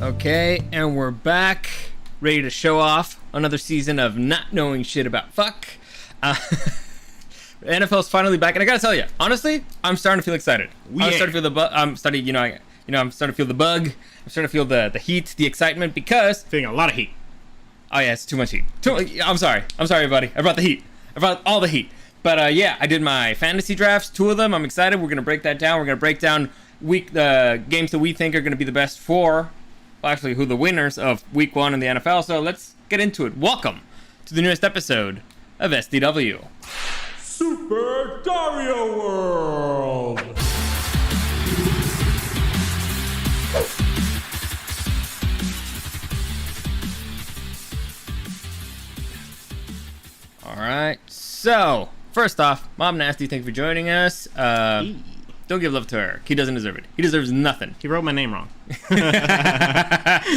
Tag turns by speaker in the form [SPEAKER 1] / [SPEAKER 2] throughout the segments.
[SPEAKER 1] Okay, and we're back, ready to show off another season of not knowing shit about fuck. NFL's finally back, and I gotta tell you, honestly, I'm starting to feel excited.
[SPEAKER 2] Yeah.
[SPEAKER 1] I'm starting to feel the bug. I'm starting to feel the bug. I'm starting to feel the heat, the excitement, because
[SPEAKER 2] Feeling a lot of heat.
[SPEAKER 1] oh yeah, it's too much heat. I'm sorry, buddy. I brought the heat. I brought all the heat. But yeah, I did my fantasy drafts, 2 of them. I'm excited. We're gonna break that down. We're gonna break down the games that we think are gonna be the best for. Well, actually, who the winners of Week 1 in the NFL. So let's get into it. Welcome to the newest episode of SDW.
[SPEAKER 3] Super Dario World!
[SPEAKER 1] Alright, so first off, Mom Nasty, thank you for joining us. Don't give love to Eric. He doesn't deserve it. He deserves nothing.
[SPEAKER 2] He wrote my name wrong.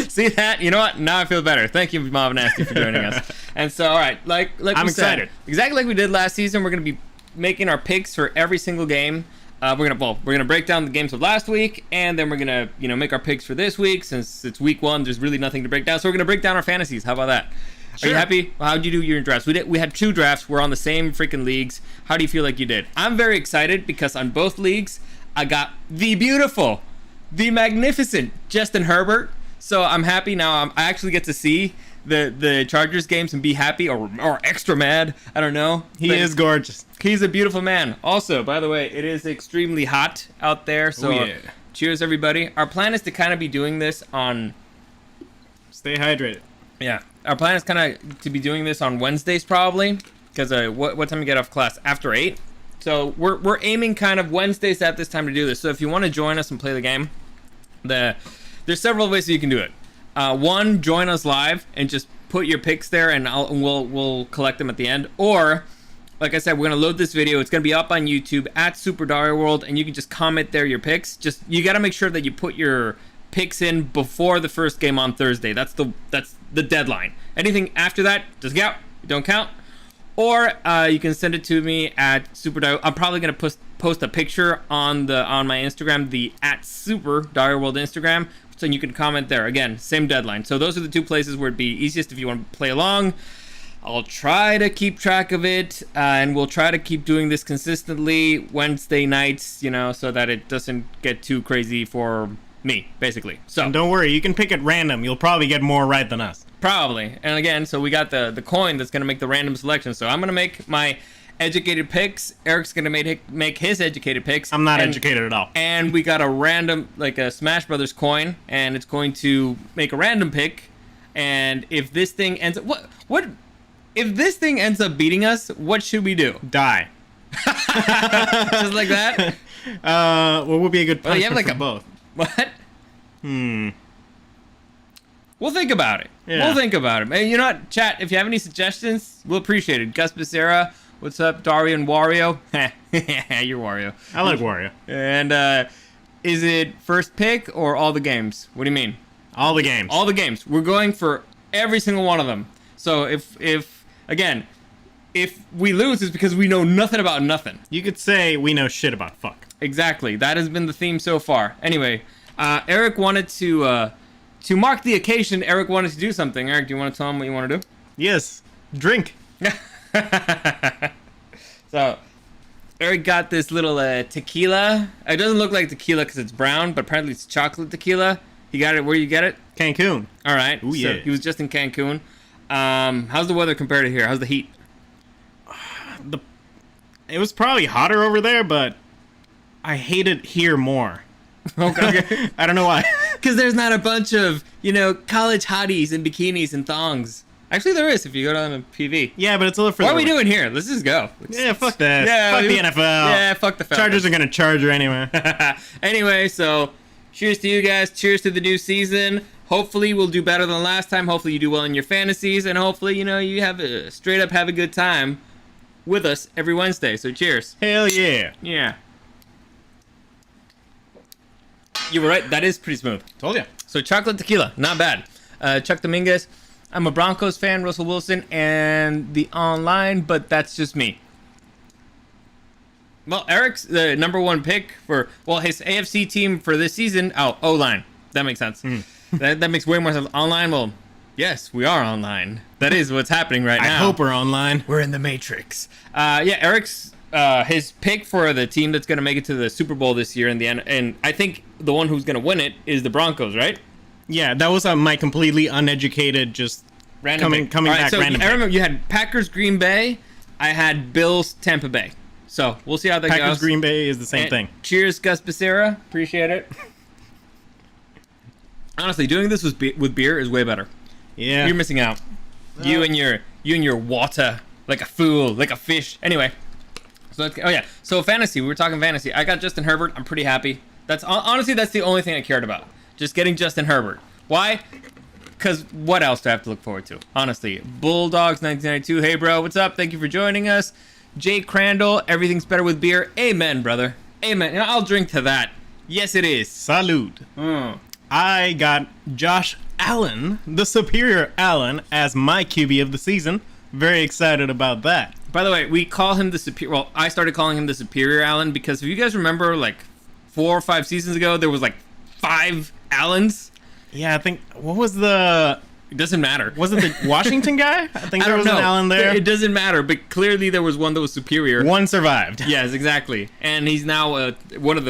[SPEAKER 1] See that? You know what? Now I feel better. Thank you, Mom Nasty, for joining us. And so, alright, like
[SPEAKER 2] I'm
[SPEAKER 1] we said,
[SPEAKER 2] excited.
[SPEAKER 1] exactly like we did last season, we're going to be making our picks for every single game. We're gonna break down the games of last week, and then we're gonna make our picks for this week. Since it's week 1, there's really nothing to break down, so we're gonna break down our fantasies. How about that? Sure. Are you happy? How'd you do your drafts? We had 2 drafts. We're on the same freaking leagues. How do you feel like you did? I'm very excited because on both leagues I got the beautiful, the magnificent Justin Herbert. So I'm happy now. I actually get to see the Chargers games and be happy or extra mad. I don't know.
[SPEAKER 2] He is gorgeous.
[SPEAKER 1] He's a beautiful man. Also, by the way, it is extremely hot out there. So
[SPEAKER 2] yeah.
[SPEAKER 1] Cheers, everybody. Our plan is to kind of be doing this on...
[SPEAKER 2] Stay hydrated.
[SPEAKER 1] Yeah. Our plan is kind of to be doing this on Wednesdays probably. Because what time you get off class? After 8. So we're aiming kind of Wednesdays at this time to do this. So if you want to join us and play the game, there's several ways that you can do it. One, join us live and just put your picks there, and we'll collect them at the end. Or, like I said, we're gonna load this video. It's gonna be up on YouTube at Super Dario World, and you can just comment there your picks. Just you gotta make sure that you put your picks in before the first game on Thursday. That's the deadline. Anything after that doesn't count. Don't count. Or you can send it to me at Super Dario. I'm probably gonna post a picture on my Instagram, the at Super Dario World Instagram. So you can comment there. Again, same deadline. So those are the 2 places where it'd be easiest if you want to play along. I'll try to keep track of it, and we'll try to keep doing this consistently Wednesday nights, so that it doesn't get too crazy for me, basically. So
[SPEAKER 2] And don't worry, you can pick at random. You'll probably get more right than us.
[SPEAKER 1] probably. And again, so we got the coin that's going to make the random selection. So I'm going to make my educated picks. Eric's going to make his educated picks.
[SPEAKER 2] I'm not educated at all.
[SPEAKER 1] And we got a random, like a Smash Brothers coin, and it's going to make a random pick. And if this thing ends up, what if this thing ends up beating us? What should we do?
[SPEAKER 2] Die.
[SPEAKER 1] Just like that?
[SPEAKER 2] What would be a good
[SPEAKER 1] Well, you
[SPEAKER 2] punishment
[SPEAKER 1] have
[SPEAKER 2] for
[SPEAKER 1] like
[SPEAKER 2] both?
[SPEAKER 1] What? We'll think about it.
[SPEAKER 2] Yeah.
[SPEAKER 1] We'll think about it. And you know what, chat? If you have any suggestions, we'll appreciate it. Gus Becerra, what's up? Dario and Wario. You're Wario.
[SPEAKER 2] I like Wario.
[SPEAKER 1] And is it first pick or all the games? What do you mean?
[SPEAKER 2] All the games.
[SPEAKER 1] All the games. We're going for every single one of them. So if we lose, it's because we know nothing about nothing.
[SPEAKER 2] You could say we know shit about fuck.
[SPEAKER 1] Exactly. That has been the theme so far. Anyway, Eric wanted to mark the occasion. Eric wanted to do something. Eric, do you want to tell him what you want to do?
[SPEAKER 2] Yes. Drink.
[SPEAKER 1] So, Eric got this little tequila. It doesn't look like tequila because it's brown, but apparently it's chocolate tequila. You got it where you get it?
[SPEAKER 2] Cancun.
[SPEAKER 1] All right.
[SPEAKER 2] Ooh,
[SPEAKER 1] So
[SPEAKER 2] yeah.
[SPEAKER 1] he was just in Cancun. How's the weather compared to here? How's the heat?
[SPEAKER 2] It was probably hotter over there, but I hate it here more.
[SPEAKER 1] Okay.
[SPEAKER 2] I don't know why.
[SPEAKER 1] Because there's not a bunch of, college hotties in bikinis and thongs. Actually, there is if you go down to PV.
[SPEAKER 2] Yeah, but it's a little further.
[SPEAKER 1] What are we
[SPEAKER 2] away.
[SPEAKER 1] doing here? Let's just go.
[SPEAKER 2] Yeah, fuck that.
[SPEAKER 1] Yeah,
[SPEAKER 2] fuck the NFL.
[SPEAKER 1] Yeah, fuck the Falcons.
[SPEAKER 2] Chargers are gonna charge her anyway.
[SPEAKER 1] Anyway, so cheers to you guys. Cheers to the new season. Hopefully we'll do better than last time. Hopefully you do well in your fantasies, and hopefully you have a good time with us every Wednesday. So cheers.
[SPEAKER 2] Hell yeah.
[SPEAKER 1] Yeah. You were right. That is pretty smooth.
[SPEAKER 2] Told ya.
[SPEAKER 1] So chocolate tequila, not bad. Chuck Dominguez. I'm a Broncos fan, Russell Wilson, and the online, but that's just me. Well, Eric's the #1 pick for, his AFC team for this season. Oh, O-line. That makes sense. That makes way more sense. Online? Well, yes, we are online. That is what's happening right now.
[SPEAKER 2] I hope we're online.
[SPEAKER 1] We're in the Matrix. Yeah, Eric's his pick for the team that's going to make it to the Super Bowl this year in the end, and I think the one who's going to win it is the Broncos, right?
[SPEAKER 2] Yeah, that was my completely uneducated, just
[SPEAKER 1] Random
[SPEAKER 2] coming
[SPEAKER 1] All right,
[SPEAKER 2] back
[SPEAKER 1] so
[SPEAKER 2] random
[SPEAKER 1] I
[SPEAKER 2] pick.
[SPEAKER 1] remember you had Packers, Green Bay. I had Bills, Tampa Bay. So we'll see how that
[SPEAKER 2] Packers
[SPEAKER 1] goes.
[SPEAKER 2] Green Bay is the same
[SPEAKER 1] And
[SPEAKER 2] thing.
[SPEAKER 1] Cheers, Gus Becerra. Appreciate it. Honestly, doing this with beer is way better.
[SPEAKER 2] Yeah.
[SPEAKER 1] You're missing out. You and your water, like a fool, like a fish. Anyway, so so fantasy. We were talking fantasy. I got Justin Herbert. I'm pretty happy. Honestly, that's the only thing I cared about. Just getting Justin Herbert. Why? Because what else do I have to look forward to? Honestly, Bulldogs 1992. Hey, bro, what's up? Thank you for joining us. Jay Crandall. Everything's better with beer. Amen, brother. Amen. And I'll drink to that. Yes, it is.
[SPEAKER 2] Salud. I got Josh Allen, the superior Allen, as my QB of the season. Very excited about that.
[SPEAKER 1] By the way, we call him the superior. Well, I started calling him the superior Allen because if you guys remember, like 4 or 5 seasons ago, there was like 5 Allens.
[SPEAKER 2] Yeah, I think, what was the...
[SPEAKER 1] It doesn't matter.
[SPEAKER 2] Was it the Washington guy? I think
[SPEAKER 1] I
[SPEAKER 2] there
[SPEAKER 1] don't
[SPEAKER 2] was
[SPEAKER 1] know.
[SPEAKER 2] an Allen there.
[SPEAKER 1] It doesn't matter, but clearly there was one that was superior.
[SPEAKER 2] One survived.
[SPEAKER 1] Yes, exactly. And he's now one of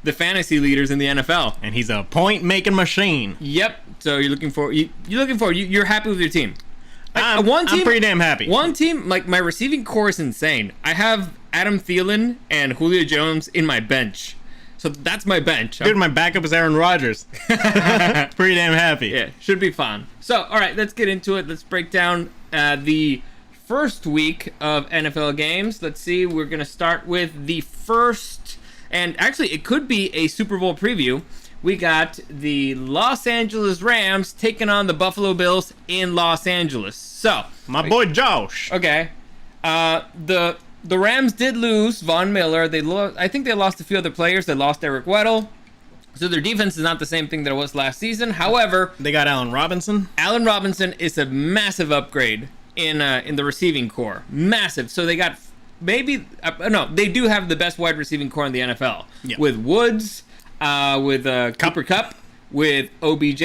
[SPEAKER 1] the fantasy leaders in the NFL.
[SPEAKER 2] And he's a point-making machine.
[SPEAKER 1] Yep. So you're looking for you're happy with your team. Like,
[SPEAKER 2] I'm pretty damn happy.
[SPEAKER 1] One team, like my receiving core is insane. I have Adam Thielen and Julio Jones in my bench. So that's my bench.
[SPEAKER 2] Dude, my backup is Aaron Rodgers. Pretty damn happy.
[SPEAKER 1] Yeah, should be fun. So, all right, let's get into it. Let's break down the first week of NFL games. Let's see. We're going to start with the first, and actually, it could be a Super Bowl preview. We got the Los Angeles Rams taking on the Buffalo Bills in Los Angeles. So,
[SPEAKER 2] My boy Josh.
[SPEAKER 1] okay, the Rams did lose Von Miller. I think they lost a few other players. They lost Eric Weddle. So their defense is not the same thing that it was last season. However,
[SPEAKER 2] They got Allen Robinson.
[SPEAKER 1] Allen Robinson is a massive upgrade in the receiving core. Massive. So they got they do have the best wide receiving core in the NFL.
[SPEAKER 2] Yeah.
[SPEAKER 1] With Woods, with Cooper Kupp, with OBJ,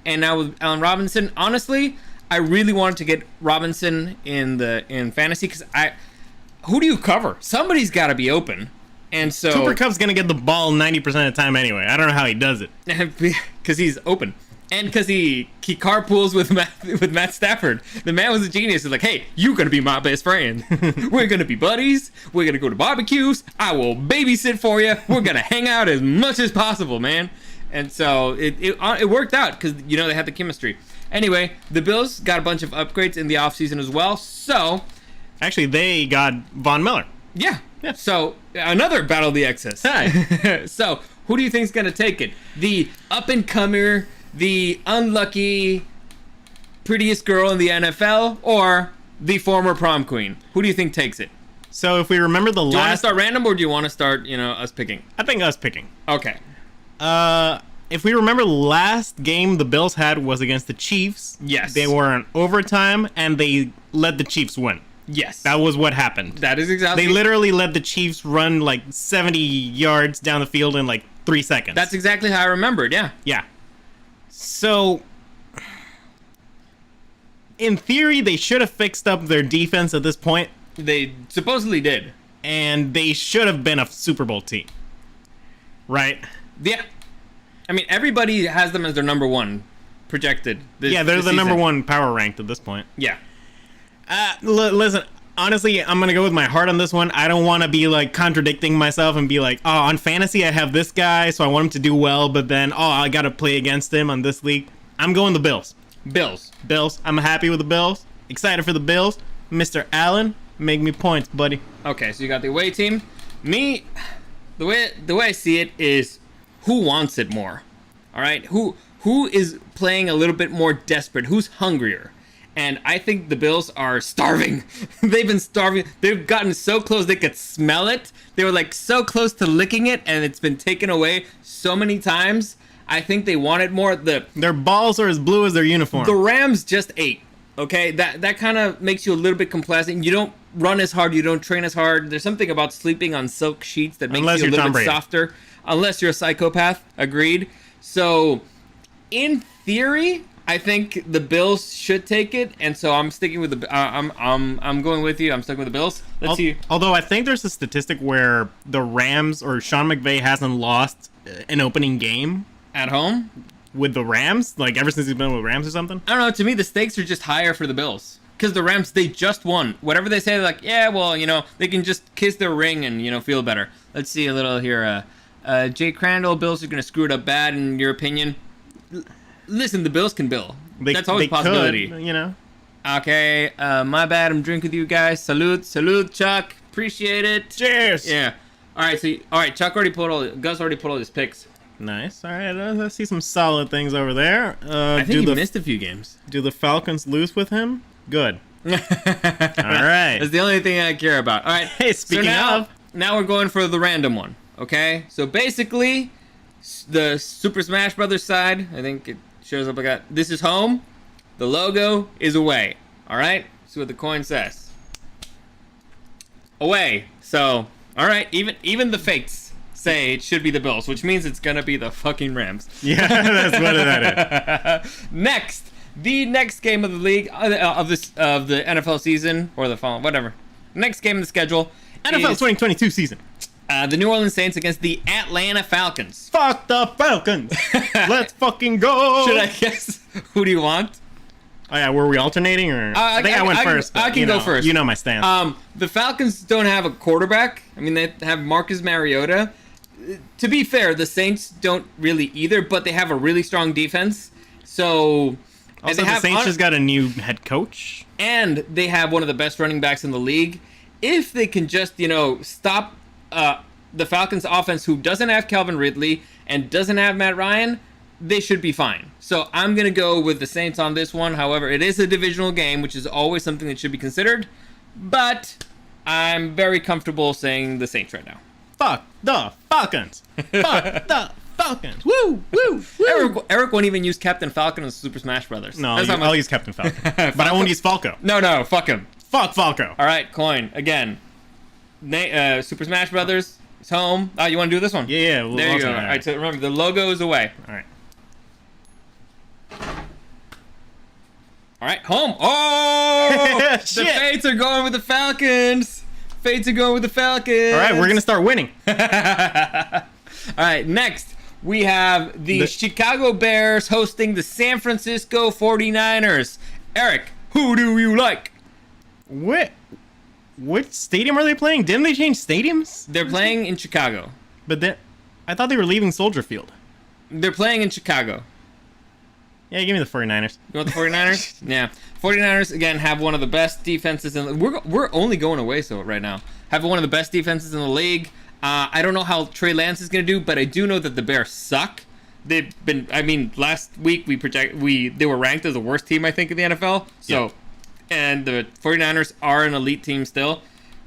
[SPEAKER 1] and now with Allen Robinson. Honestly, I really wanted to get Robinson in fantasy because who do you cover? Somebody's got to be open. And so
[SPEAKER 2] Cooper Kupp's going to get the ball 90% of the time anyway. I don't know how he does it.
[SPEAKER 1] because he's open. And because he carpools with Matt Stafford. The man was a genius. He's like, hey, you're going to be my best friend. We're going to be buddies. We're going to go to barbecues. I will babysit for you. We're going to hang out as much as possible, man. And so it worked out because, they had the chemistry. Anyway, the Bills got a bunch of upgrades in the offseason as well. So...
[SPEAKER 2] Actually, they got Von Miller.
[SPEAKER 1] Yeah. So, another Battle of the Exes.
[SPEAKER 2] Hi.
[SPEAKER 1] So, who do you think is going to take it? The up-and-comer, the unlucky, prettiest girl in the NFL, or the former prom queen? Who do you think takes it?
[SPEAKER 2] So if we remember the
[SPEAKER 1] Do you want to
[SPEAKER 2] last...
[SPEAKER 1] start random, or do you want to start, us picking?
[SPEAKER 2] I think us picking.
[SPEAKER 1] Okay.
[SPEAKER 2] If we remember, the last game the Bills had was against the Chiefs.
[SPEAKER 1] Yes.
[SPEAKER 2] They were in overtime, and they let the Chiefs win.
[SPEAKER 1] Yes.
[SPEAKER 2] That was what happened.
[SPEAKER 1] That is exactly...
[SPEAKER 2] They literally let the Chiefs run like 70 yards down the field in like 3 seconds.
[SPEAKER 1] That's exactly how I remembered, yeah.
[SPEAKER 2] Yeah. So, in theory, they should have fixed up their defense at this point,
[SPEAKER 1] They supposedly did.
[SPEAKER 2] and they should have been a Super Bowl team. Right?
[SPEAKER 1] Yeah. I mean, everybody has them as their number one projected.
[SPEAKER 2] Yeah, they're the number one power ranked at this point.
[SPEAKER 1] Yeah.
[SPEAKER 2] Listen, honestly, I'm going to go with my heart on this one. I don't want to be like contradicting myself and be like, oh, on fantasy I have this guy, so I want him to do well, but then, I got to play against him on this league. I'm going the Bills.
[SPEAKER 1] Bills.
[SPEAKER 2] I'm happy with the Bills. Excited for the Bills. Mr. Allen, make me points, buddy.
[SPEAKER 1] Okay, so you got the away team. Me, the way I see it is, who wants it more? All right, who is playing a little bit more desperate? Who's hungrier? And I think the Bills are starving. They've been starving. They've gotten so close they could smell it. They were like so close to licking it, and it's been taken away so many times. I think they want it more.
[SPEAKER 2] Their balls are as blue as their uniform.
[SPEAKER 1] The Rams just ate. Okay, that kind of makes you a little bit complacent. You don't run as hard. You don't train as hard. There's something about sleeping on silk sheets that makes
[SPEAKER 2] Unless
[SPEAKER 1] you a
[SPEAKER 2] you're
[SPEAKER 1] little
[SPEAKER 2] Tom
[SPEAKER 1] bit
[SPEAKER 2] Brady.
[SPEAKER 1] softer. Unless you're a psychopath. Agreed. So in theory, I think the Bills should take it, and so I'm sticking with the. I'm going with you. I'm sticking with the Bills. Let's see.
[SPEAKER 2] Although I think there's a statistic where the Rams or Sean McVay hasn't lost an opening game
[SPEAKER 1] At home,
[SPEAKER 2] with the Rams, like ever since he's been with Rams or something.
[SPEAKER 1] I don't know. To me, the stakes are just higher for the Bills because the Rams, they just won. Whatever they say, they're like, yeah, well, they can just kiss their ring and feel better. Let's see a little here. Jay Crandall, Bills are gonna screw it up bad in your opinion. Listen, the Bills can bill. That's always a possibility.
[SPEAKER 2] Could,
[SPEAKER 1] Okay, my bad. I'm drinking with you guys. Salute, Chuck. Appreciate it.
[SPEAKER 2] Cheers.
[SPEAKER 1] Yeah. All right. Chuck Gus already put all his picks.
[SPEAKER 2] Nice. All right. I see some solid things over there.
[SPEAKER 1] I think he missed a few games.
[SPEAKER 2] Do the Falcons lose with him? Good. All right.
[SPEAKER 1] That's the only thing I care about. All right.
[SPEAKER 2] Hey, speaking of,
[SPEAKER 1] now we're going for the random one. Okay. So basically, the Super Smash Brothers side, I think it shows up like that. This is home. The logo is away. All right. See what the coin says. Away. So, all right. Even the fakes say it should be the Bills, which means it's gonna be the fucking Rams.
[SPEAKER 2] Yeah, that's what that
[SPEAKER 1] is. Next, the next game of the league of the NFL season or the following whatever. Next game of the schedule.
[SPEAKER 2] NFL 2022 season.
[SPEAKER 1] The New Orleans Saints against the Atlanta Falcons.
[SPEAKER 2] Fuck the Falcons. Let's fucking go.
[SPEAKER 1] Should I guess? Who do you want?
[SPEAKER 2] Oh yeah, were we alternating or? I think I went first.
[SPEAKER 1] I can go first.
[SPEAKER 2] You know my stance.
[SPEAKER 1] The Falcons don't have a quarterback. I mean, they have Marcus Mariota. To be fair, the Saints don't really either, but they have a really strong defense. So,
[SPEAKER 2] also, the Saints just got a new head coach,
[SPEAKER 1] and they have one of the best running backs in the league. If they can just, stop the Falcons' offense, who doesn't have Calvin Ridley and doesn't have Matt Ryan, they should be fine. So I'm going to go with the Saints on this one. However, it is a divisional game, which is always something that should be considered. But I'm very comfortable saying the Saints right now.
[SPEAKER 2] Fuck the Falcons. Fuck the Falcons. Woo, woo, woo.
[SPEAKER 1] Eric won't even use Captain Falcon in Super Smash Brothers.
[SPEAKER 2] No, I'll use Captain Falcon. But I won't use Falco.
[SPEAKER 1] No, fuck him.
[SPEAKER 2] Fuck Falco.
[SPEAKER 1] All right, coin. Again, Super Smash Brothers is home. Oh, you want to do this one?
[SPEAKER 2] Yeah.
[SPEAKER 1] There you go. All right, so remember, the logo is away.
[SPEAKER 2] All right.
[SPEAKER 1] All right, home. Oh! The
[SPEAKER 2] Shit.
[SPEAKER 1] Fates are going with the Falcons. All right,
[SPEAKER 2] we're going to start winning.
[SPEAKER 1] All right, next, we have the Chicago Bears hosting the San Francisco 49ers. Eric, who do you like?
[SPEAKER 2] Which stadium are they playing? Didn't they change stadiums?
[SPEAKER 1] They're playing in Chicago.
[SPEAKER 2] But I thought they were leaving Soldier Field.
[SPEAKER 1] They're playing in Chicago.
[SPEAKER 2] Yeah, give me the 49ers.
[SPEAKER 1] You want the 49ers? Yeah. 49ers, again, have one of the best defenses in the we're only going away so right now. Have one of the best defenses in the league. I don't know how Trey Lance is going to do, but I do know that the Bears suck. They've been, last week they were ranked as the worst team, I think, in the NFL. So, and the 49ers are an elite team still,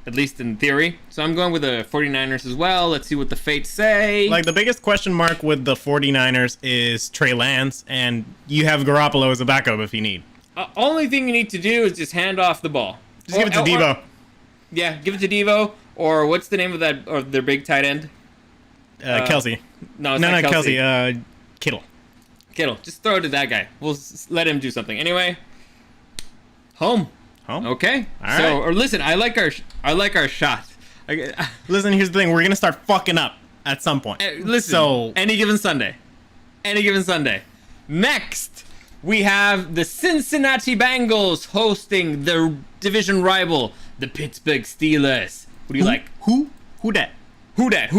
[SPEAKER 1] at least in theory. So I'm going with the 49ers as well. Let's see what the fates say.
[SPEAKER 2] Like, the biggest question mark with the 49ers is Trey Lance, and you have Garoppolo as a backup if you need.
[SPEAKER 1] Only thing you need to do is just hand off the ball.
[SPEAKER 2] Just give it to Devo.
[SPEAKER 1] Yeah, give it to Devo. Or what's the name of that? Or their big tight end?
[SPEAKER 2] Kelsey.
[SPEAKER 1] No, it's not
[SPEAKER 2] Kelsey. Kittle.
[SPEAKER 1] Just throw it to that guy. We'll let him do something. Anyway, home. Okay.
[SPEAKER 2] All right.
[SPEAKER 1] Or listen, I like our shot.
[SPEAKER 2] Listen, here's the thing. We're gonna start fucking up at some point.
[SPEAKER 1] Listen.
[SPEAKER 2] So
[SPEAKER 1] any given Sunday. Next, we have the Cincinnati Bengals hosting their division rival, the Pittsburgh Steelers. What do you like?
[SPEAKER 2] Who that?
[SPEAKER 1] Who that?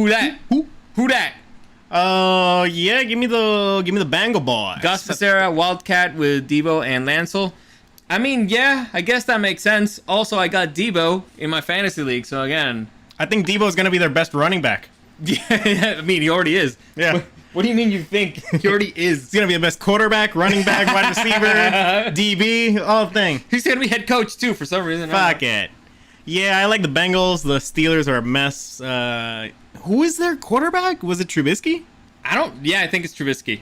[SPEAKER 2] Yeah, give me the Bengal boy.
[SPEAKER 1] Gus Becerra, Wildcat with Devo and Lancel. I guess that makes sense. Also, I got Devo in my fantasy league, so again,
[SPEAKER 2] I think Devo's gonna be their best running back.
[SPEAKER 1] Yeah, he already is.
[SPEAKER 2] Yeah.
[SPEAKER 1] What do you mean you think? He already is.
[SPEAKER 2] He's gonna be the best quarterback, running back, wide receiver, DB, all thing.
[SPEAKER 1] He's gonna be head coach too for some reason.
[SPEAKER 2] Fuck it. Yeah, I like the Bengals. The Steelers are a mess. Who is their quarterback? Was it Trubisky?
[SPEAKER 1] I think it's Trubisky.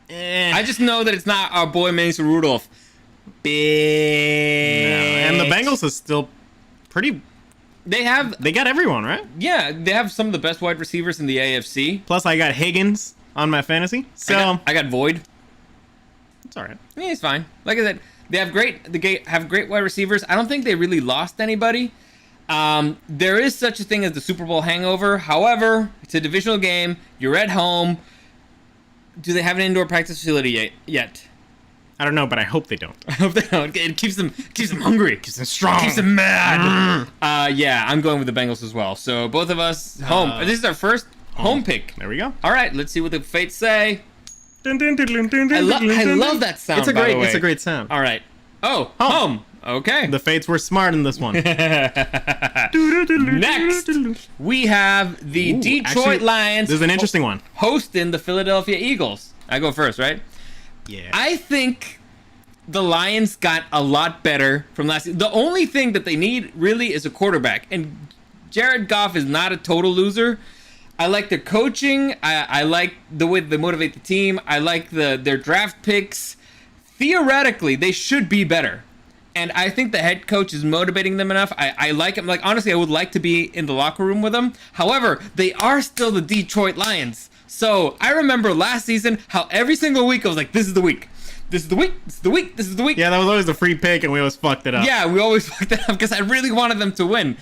[SPEAKER 1] I just know that it's not our boy Mason Rudolph.
[SPEAKER 2] And the Bengals is still pretty. They got everyone, right?
[SPEAKER 1] Yeah, they have some of the best wide receivers in the AFC.
[SPEAKER 2] Plus, I got Higgins on my fantasy. So
[SPEAKER 1] I got Void.
[SPEAKER 2] It's all right.
[SPEAKER 1] Yeah, he's fine. Like I said, they have great wide receivers. I don't think they really lost anybody. There is such a thing as the Super Bowl hangover. However, it's a divisional game. You're at home. Do they have an indoor practice facility yet?
[SPEAKER 2] I don't know, but I hope they don't.
[SPEAKER 1] I hope they don't. It keeps them hungry.
[SPEAKER 2] Keeps them strong.
[SPEAKER 1] Keeps them mad. Yeah, I'm going with the Bengals as well. So both of us home. This is our first home pick.
[SPEAKER 2] There we go.
[SPEAKER 1] All right, let's see what the fates say.
[SPEAKER 2] I
[SPEAKER 1] I love that sound.
[SPEAKER 2] It's a
[SPEAKER 1] by the
[SPEAKER 2] great.
[SPEAKER 1] way.
[SPEAKER 2] It's a great sound.
[SPEAKER 1] All right. Oh, home. Okay.
[SPEAKER 2] The fates were smart in this one.
[SPEAKER 1] Next, we have the Detroit
[SPEAKER 2] actually,
[SPEAKER 1] Lions.
[SPEAKER 2] This is an interesting one.
[SPEAKER 1] Hosting the Philadelphia Eagles. I go first, right?
[SPEAKER 2] Yeah.
[SPEAKER 1] I think the Lions got a lot better from last season. The only thing that they need really is a quarterback. And Jared Goff is not a total loser. I like their coaching. I like the way they motivate the team. I like their draft picks. Theoretically, they should be better. And I think the head coach is motivating them enough. I like him. Like, honestly, I would like to be in the locker room with them. However, they are still the Detroit Lions. So I remember last season how every single week I was like, this is the week. This is the week. This is the week. This is the week.
[SPEAKER 2] Yeah, that was always the free pick, and we always fucked it up.
[SPEAKER 1] Yeah, we always fucked it up because I really wanted them to win.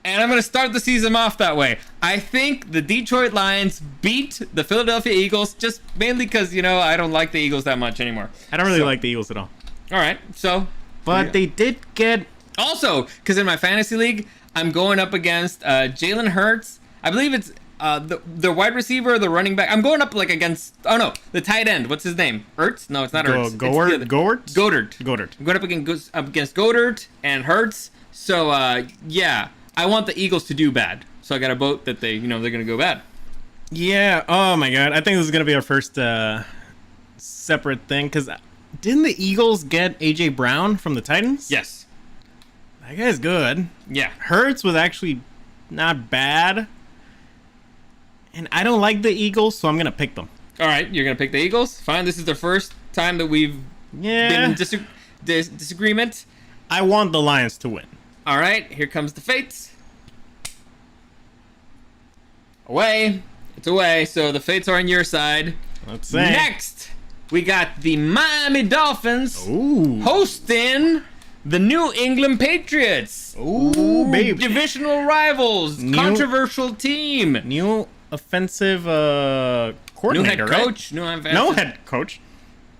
[SPEAKER 1] And I'm going to start the season off that way. I think the Detroit Lions beat the Philadelphia Eagles just mainly because, I don't like the Eagles that much anymore.
[SPEAKER 2] I don't really like the Eagles at all.
[SPEAKER 1] All right, so.
[SPEAKER 2] But they did get...
[SPEAKER 1] Also, because in my fantasy league, I'm going up against Jalen Hurts. I believe it's the wide receiver, the running back. I'm going up against... Oh, no, the tight end. What's his name? Ertz? No, it's not Ertz.
[SPEAKER 2] Goddard?
[SPEAKER 1] Goddard. I'm going up against Goddard and Hurts. So, yeah, I want the Eagles to do bad. So I got a vote that they're going to go bad.
[SPEAKER 2] Yeah, oh my god. I think this is going to be our first separate thing, because... Didn't the Eagles get A.J. Brown from the Titans?
[SPEAKER 1] Yes.
[SPEAKER 2] That guy's good.
[SPEAKER 1] Yeah.
[SPEAKER 2] Hurts was actually not bad. And I don't like the Eagles, so I'm going to pick them.
[SPEAKER 1] All right, you're going to pick the Eagles? Fine, this is the first time that we've been in disagreement.
[SPEAKER 2] I want the Lions to win.
[SPEAKER 1] All right, here comes the fates. Away. It's away, so the fates are on your side.
[SPEAKER 2] Let's see.
[SPEAKER 1] Next, we got the Miami Dolphins hosting the New England Patriots.
[SPEAKER 2] Ooh, baby.
[SPEAKER 1] Divisional rivals. Controversial team.
[SPEAKER 2] New offensive coordinator,
[SPEAKER 1] New head coach.
[SPEAKER 2] Right? No head coach.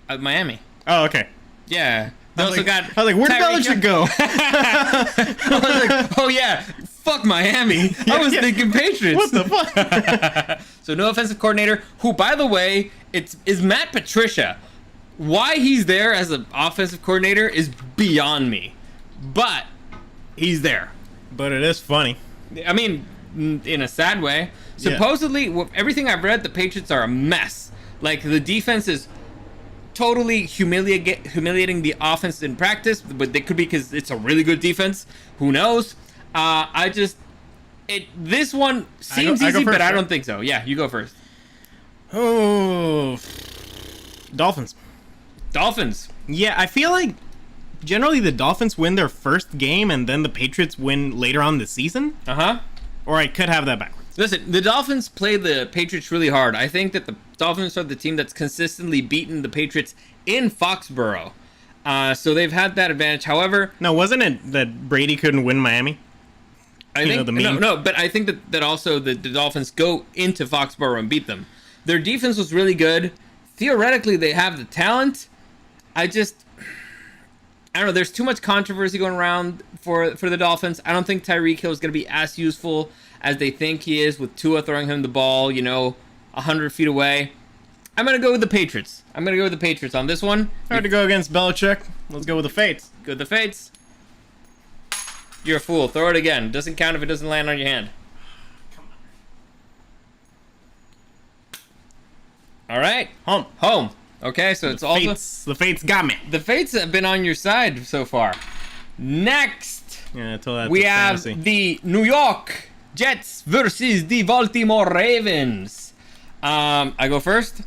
[SPEAKER 1] Miami.
[SPEAKER 2] Oh, okay.
[SPEAKER 1] Yeah. They also got
[SPEAKER 2] I was like, where'd Belichick go?
[SPEAKER 1] I was like, oh yeah, fuck Miami. I was thinking Patriots.
[SPEAKER 2] What the fuck?
[SPEAKER 1] So no offensive coordinator, who, by the way, is Matt Patricia. Why he's there as an offensive coordinator is beyond me. But he's there.
[SPEAKER 2] But it is funny.
[SPEAKER 1] I mean, in a sad way. Supposedly, with everything I've read, the Patriots are a mess. Like, the defense is totally humiliating the offense in practice, but they could be because it's a really good defense. Who knows? This one seems easy, but I don't think so. Yeah, you go first.
[SPEAKER 2] Oh, Dolphins. Yeah, I feel like generally the Dolphins win their first game and then the Patriots win later on the season. Or I could have that backwards.
[SPEAKER 1] Listen, the Dolphins play the Patriots really hard. I think that the Dolphins are the team that's consistently beaten the Patriots in Foxborough. So they've had that advantage. However...
[SPEAKER 2] No, wasn't it that Brady couldn't win Miami?
[SPEAKER 1] But I think that also the Dolphins go into Foxborough and beat them. Their defense was really good. Theoretically, they have the talent. I don't know. There's too much controversy going around for the Dolphins. I don't think Tyreek Hill is going to be as useful as they think he is, with Tua throwing him the ball, 100 feet away. I'm going to go with the Patriots. On this one.
[SPEAKER 2] Hard to go against Belichick. Let's go with the Fates.
[SPEAKER 1] Go with the Fates. You're a fool. Throw it again. Doesn't count if it doesn't land on your hand. All right. Home. Okay, so it's all
[SPEAKER 2] the Fates got me.
[SPEAKER 1] The Fates have been on your side so far. Next,
[SPEAKER 2] we
[SPEAKER 1] have the New York Jets versus the Baltimore Ravens. I go first.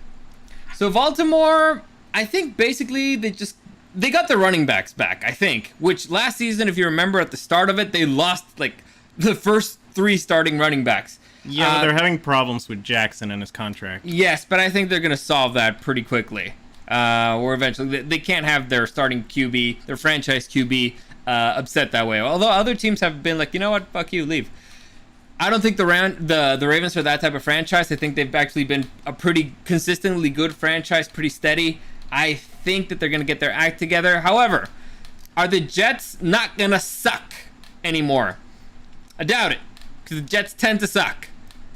[SPEAKER 1] So Baltimore, I think basically they got their running backs back, I think. Which last season, if you remember at the start of it, they lost the first 3 starting running backs.
[SPEAKER 2] Yeah, but they're having problems with Jackson and his contract.
[SPEAKER 1] Yes, but I think they're going to solve that pretty quickly. or eventually they can't have their starting QB, their franchise QB, upset that way. Although other teams have been like, you know what, fuck you, leave. I don't think the Ravens are that type of franchise. I think they've actually been a pretty consistently good franchise, pretty steady. I think that they're going to get their act together. However, are the Jets not going to suck anymore? I doubt it, because the Jets tend to suck.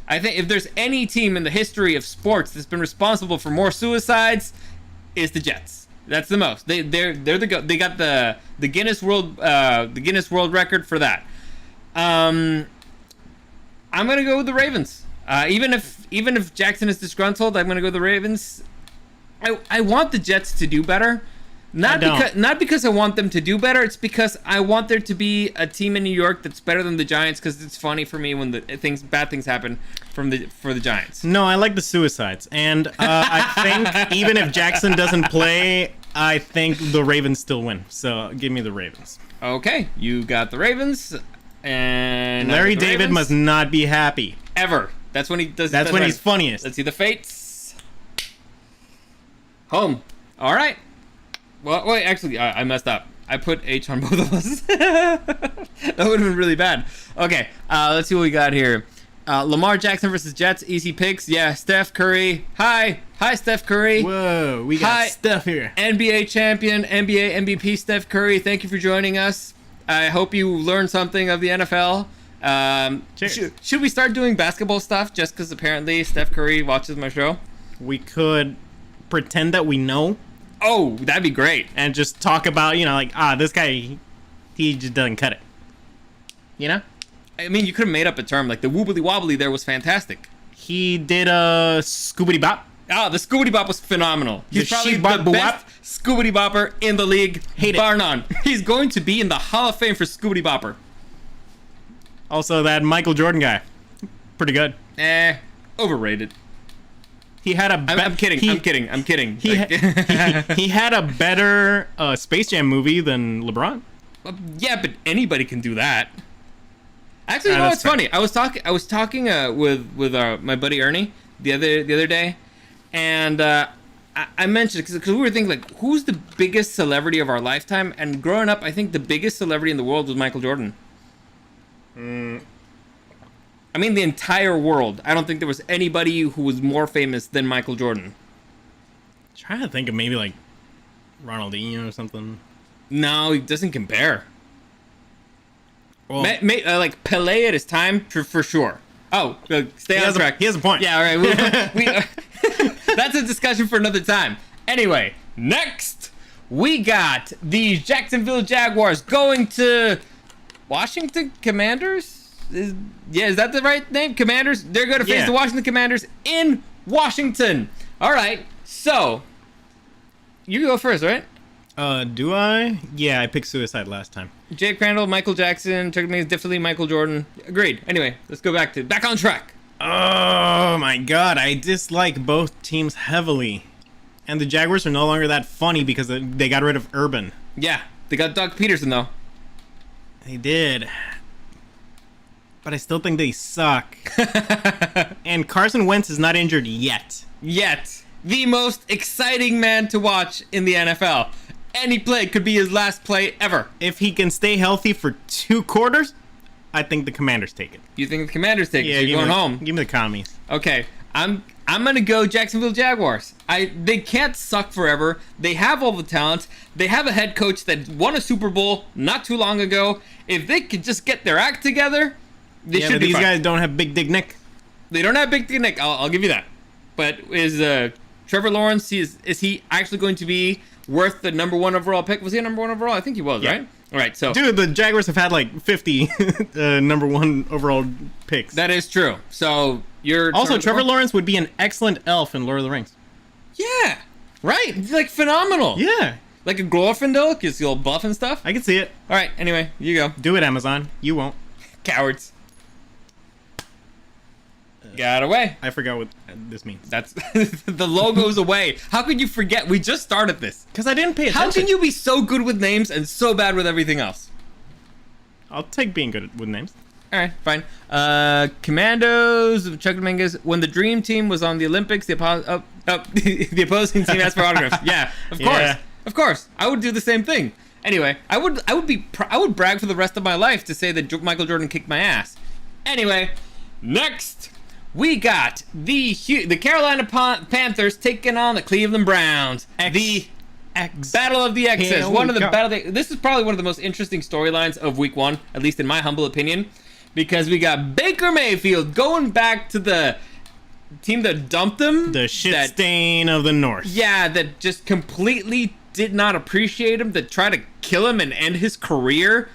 [SPEAKER 1] I think if there's any team in the history of sports that's been responsible for more suicides, it's the Jets. That's the most. They got the Guinness World Record for that. I'm gonna go with the Ravens. Even if Jackson is disgruntled, I'm gonna go with the Ravens. I want the Jets to do better. Not because I want them to do better. It's because I want there to be a team in New York that's better than the Giants. Because it's funny for me when bad things happen for the Giants.
[SPEAKER 2] No, I like the suicides, and I think even if Jackson doesn't play, I think the Ravens still win. So give me the Ravens.
[SPEAKER 1] Okay, you got the Ravens. And
[SPEAKER 2] Larry David must not be happy.
[SPEAKER 1] Ever. That's when he does.
[SPEAKER 2] That's when he's funniest.
[SPEAKER 1] Let's see the fates. Home. All right. Well, wait. Actually, I messed up. I put H on both of us. That would have been really bad. Okay. Let's see what we got here. Lamar Jackson versus Jets. Easy picks. Yeah. Steph Curry. Hi, Steph Curry.
[SPEAKER 2] Whoa, we got Steph here.
[SPEAKER 1] NBA champion, NBA MVP Steph Curry. Thank you for joining us. I hope you learned something of the NFL. Should we start doing basketball stuff just because apparently Steph Curry watches my show?
[SPEAKER 2] We could pretend that we know.
[SPEAKER 1] Oh, that'd be great.
[SPEAKER 2] And just talk about, this guy, he just doesn't cut it. You know?
[SPEAKER 1] I mean, you could have made up a term. Like the wobbly wobbly there was fantastic.
[SPEAKER 2] He did a scoobity bop.
[SPEAKER 1] Oh, the scoobity bop was phenomenal. He's probably the best scoobity bopper in the league, bar none. He's going to be in the Hall of Fame for scoobity bopper.
[SPEAKER 2] Also, that Michael Jordan guy, pretty good.
[SPEAKER 1] Overrated.
[SPEAKER 2] He had a.
[SPEAKER 1] I'm kidding. I'm kidding.
[SPEAKER 2] He had a better Space Jam movie than LeBron.
[SPEAKER 1] Yeah, but anybody can do that. Actually, you know what's funny? I was talking with my buddy Ernie the other day. And I mentioned because we were thinking like, who's the biggest celebrity of our lifetime? And growing up, I think the biggest celebrity in the world was Michael Jordan. I mean, the entire world. I don't think there was anybody who was more famous than Michael Jordan.
[SPEAKER 2] I'm trying to think of maybe like Ronaldinho or something.
[SPEAKER 1] No, he doesn't compare.
[SPEAKER 2] Well,
[SPEAKER 1] like Pelé at his time, for sure. Oh, stay on track.
[SPEAKER 2] He has a point.
[SPEAKER 1] Yeah, all right. We that's a discussion for another time. Anyway, next we got the Jacksonville Jaguars going to Washington Commanders. Is that the right name? Commanders. They're going to face the Washington Commanders in Washington. All right. So you go first, right?
[SPEAKER 2] Do I? Yeah, I picked suicide last time.
[SPEAKER 1] Jake Crandall, Michael Jackson, took me definitely Michael Jordan. Agreed. Anyway, let's go back on track.
[SPEAKER 2] Oh my god, I dislike both teams heavily. And the Jaguars are no longer that funny because they got rid of Urban.
[SPEAKER 1] Yeah, they got Doug Peterson though.
[SPEAKER 2] They did. But I still think they suck. And Carson Wentz is not injured yet.
[SPEAKER 1] The most exciting man to watch in the NFL. Any play could be his last play ever.
[SPEAKER 2] If he can stay healthy for 2 quarters, I think the Commanders take it.
[SPEAKER 1] You think the Commanders take it?
[SPEAKER 2] Yeah,
[SPEAKER 1] so you're going home.
[SPEAKER 2] Give me the commies.
[SPEAKER 1] Okay, I'm gonna go Jacksonville Jaguars. They can't suck forever. They have all the talent. They have a head coach that won a Super Bowl not too long ago. If they could just get their act together, they should be
[SPEAKER 2] these
[SPEAKER 1] fine.
[SPEAKER 2] guys don't have Big Dick Nick.
[SPEAKER 1] They don't have Big Dick Nick. I'll give you that. But is Trevor Lawrence? Is he actually going to be worth the number 1 overall pick? Was he a number 1 overall? I think he was, right? All right, so
[SPEAKER 2] dude, the Jaguars have had like 50 number 1 overall picks.
[SPEAKER 1] That is true. So you're
[SPEAKER 2] also Trevor Lawrence would be an excellent elf in Lord of the Rings.
[SPEAKER 1] Yeah, right. He's like phenomenal.
[SPEAKER 2] Yeah,
[SPEAKER 1] like a Glorfindel, because he's all buff and stuff.
[SPEAKER 2] I can see it.
[SPEAKER 1] All right. Anyway, you go.
[SPEAKER 2] Do it, Amazon. You won't.
[SPEAKER 1] Cowards. Got away.
[SPEAKER 2] I forgot what this means.
[SPEAKER 1] That's the logo's away. How could you forget? We just started this.
[SPEAKER 2] Because I didn't pay attention.
[SPEAKER 1] How can you be so good with names and so bad with everything else?
[SPEAKER 2] I'll take being good with names.
[SPEAKER 1] All right, fine. Commandos of Chuck Dominguez. When the Dream Team was on the Olympics, the the opposing team asked for autographs. Yeah, of course,
[SPEAKER 2] Yeah.
[SPEAKER 1] of course. I would do the same thing. Anyway, I would brag for the rest of my life to say that Michael Jordan kicked my ass. Anyway, next we got the Carolina Panthers taking on the Cleveland Browns. The Battle of the Exes.
[SPEAKER 2] Here
[SPEAKER 1] One
[SPEAKER 2] we
[SPEAKER 1] of the
[SPEAKER 2] go.
[SPEAKER 1] This is probably one of the most interesting storylines of Week 1, at least in my humble opinion, because we got Baker Mayfield going back to the team that dumped him.
[SPEAKER 2] The shit stain of the North.
[SPEAKER 1] Yeah, that just completely did not appreciate him, that tried to kill him and end his career,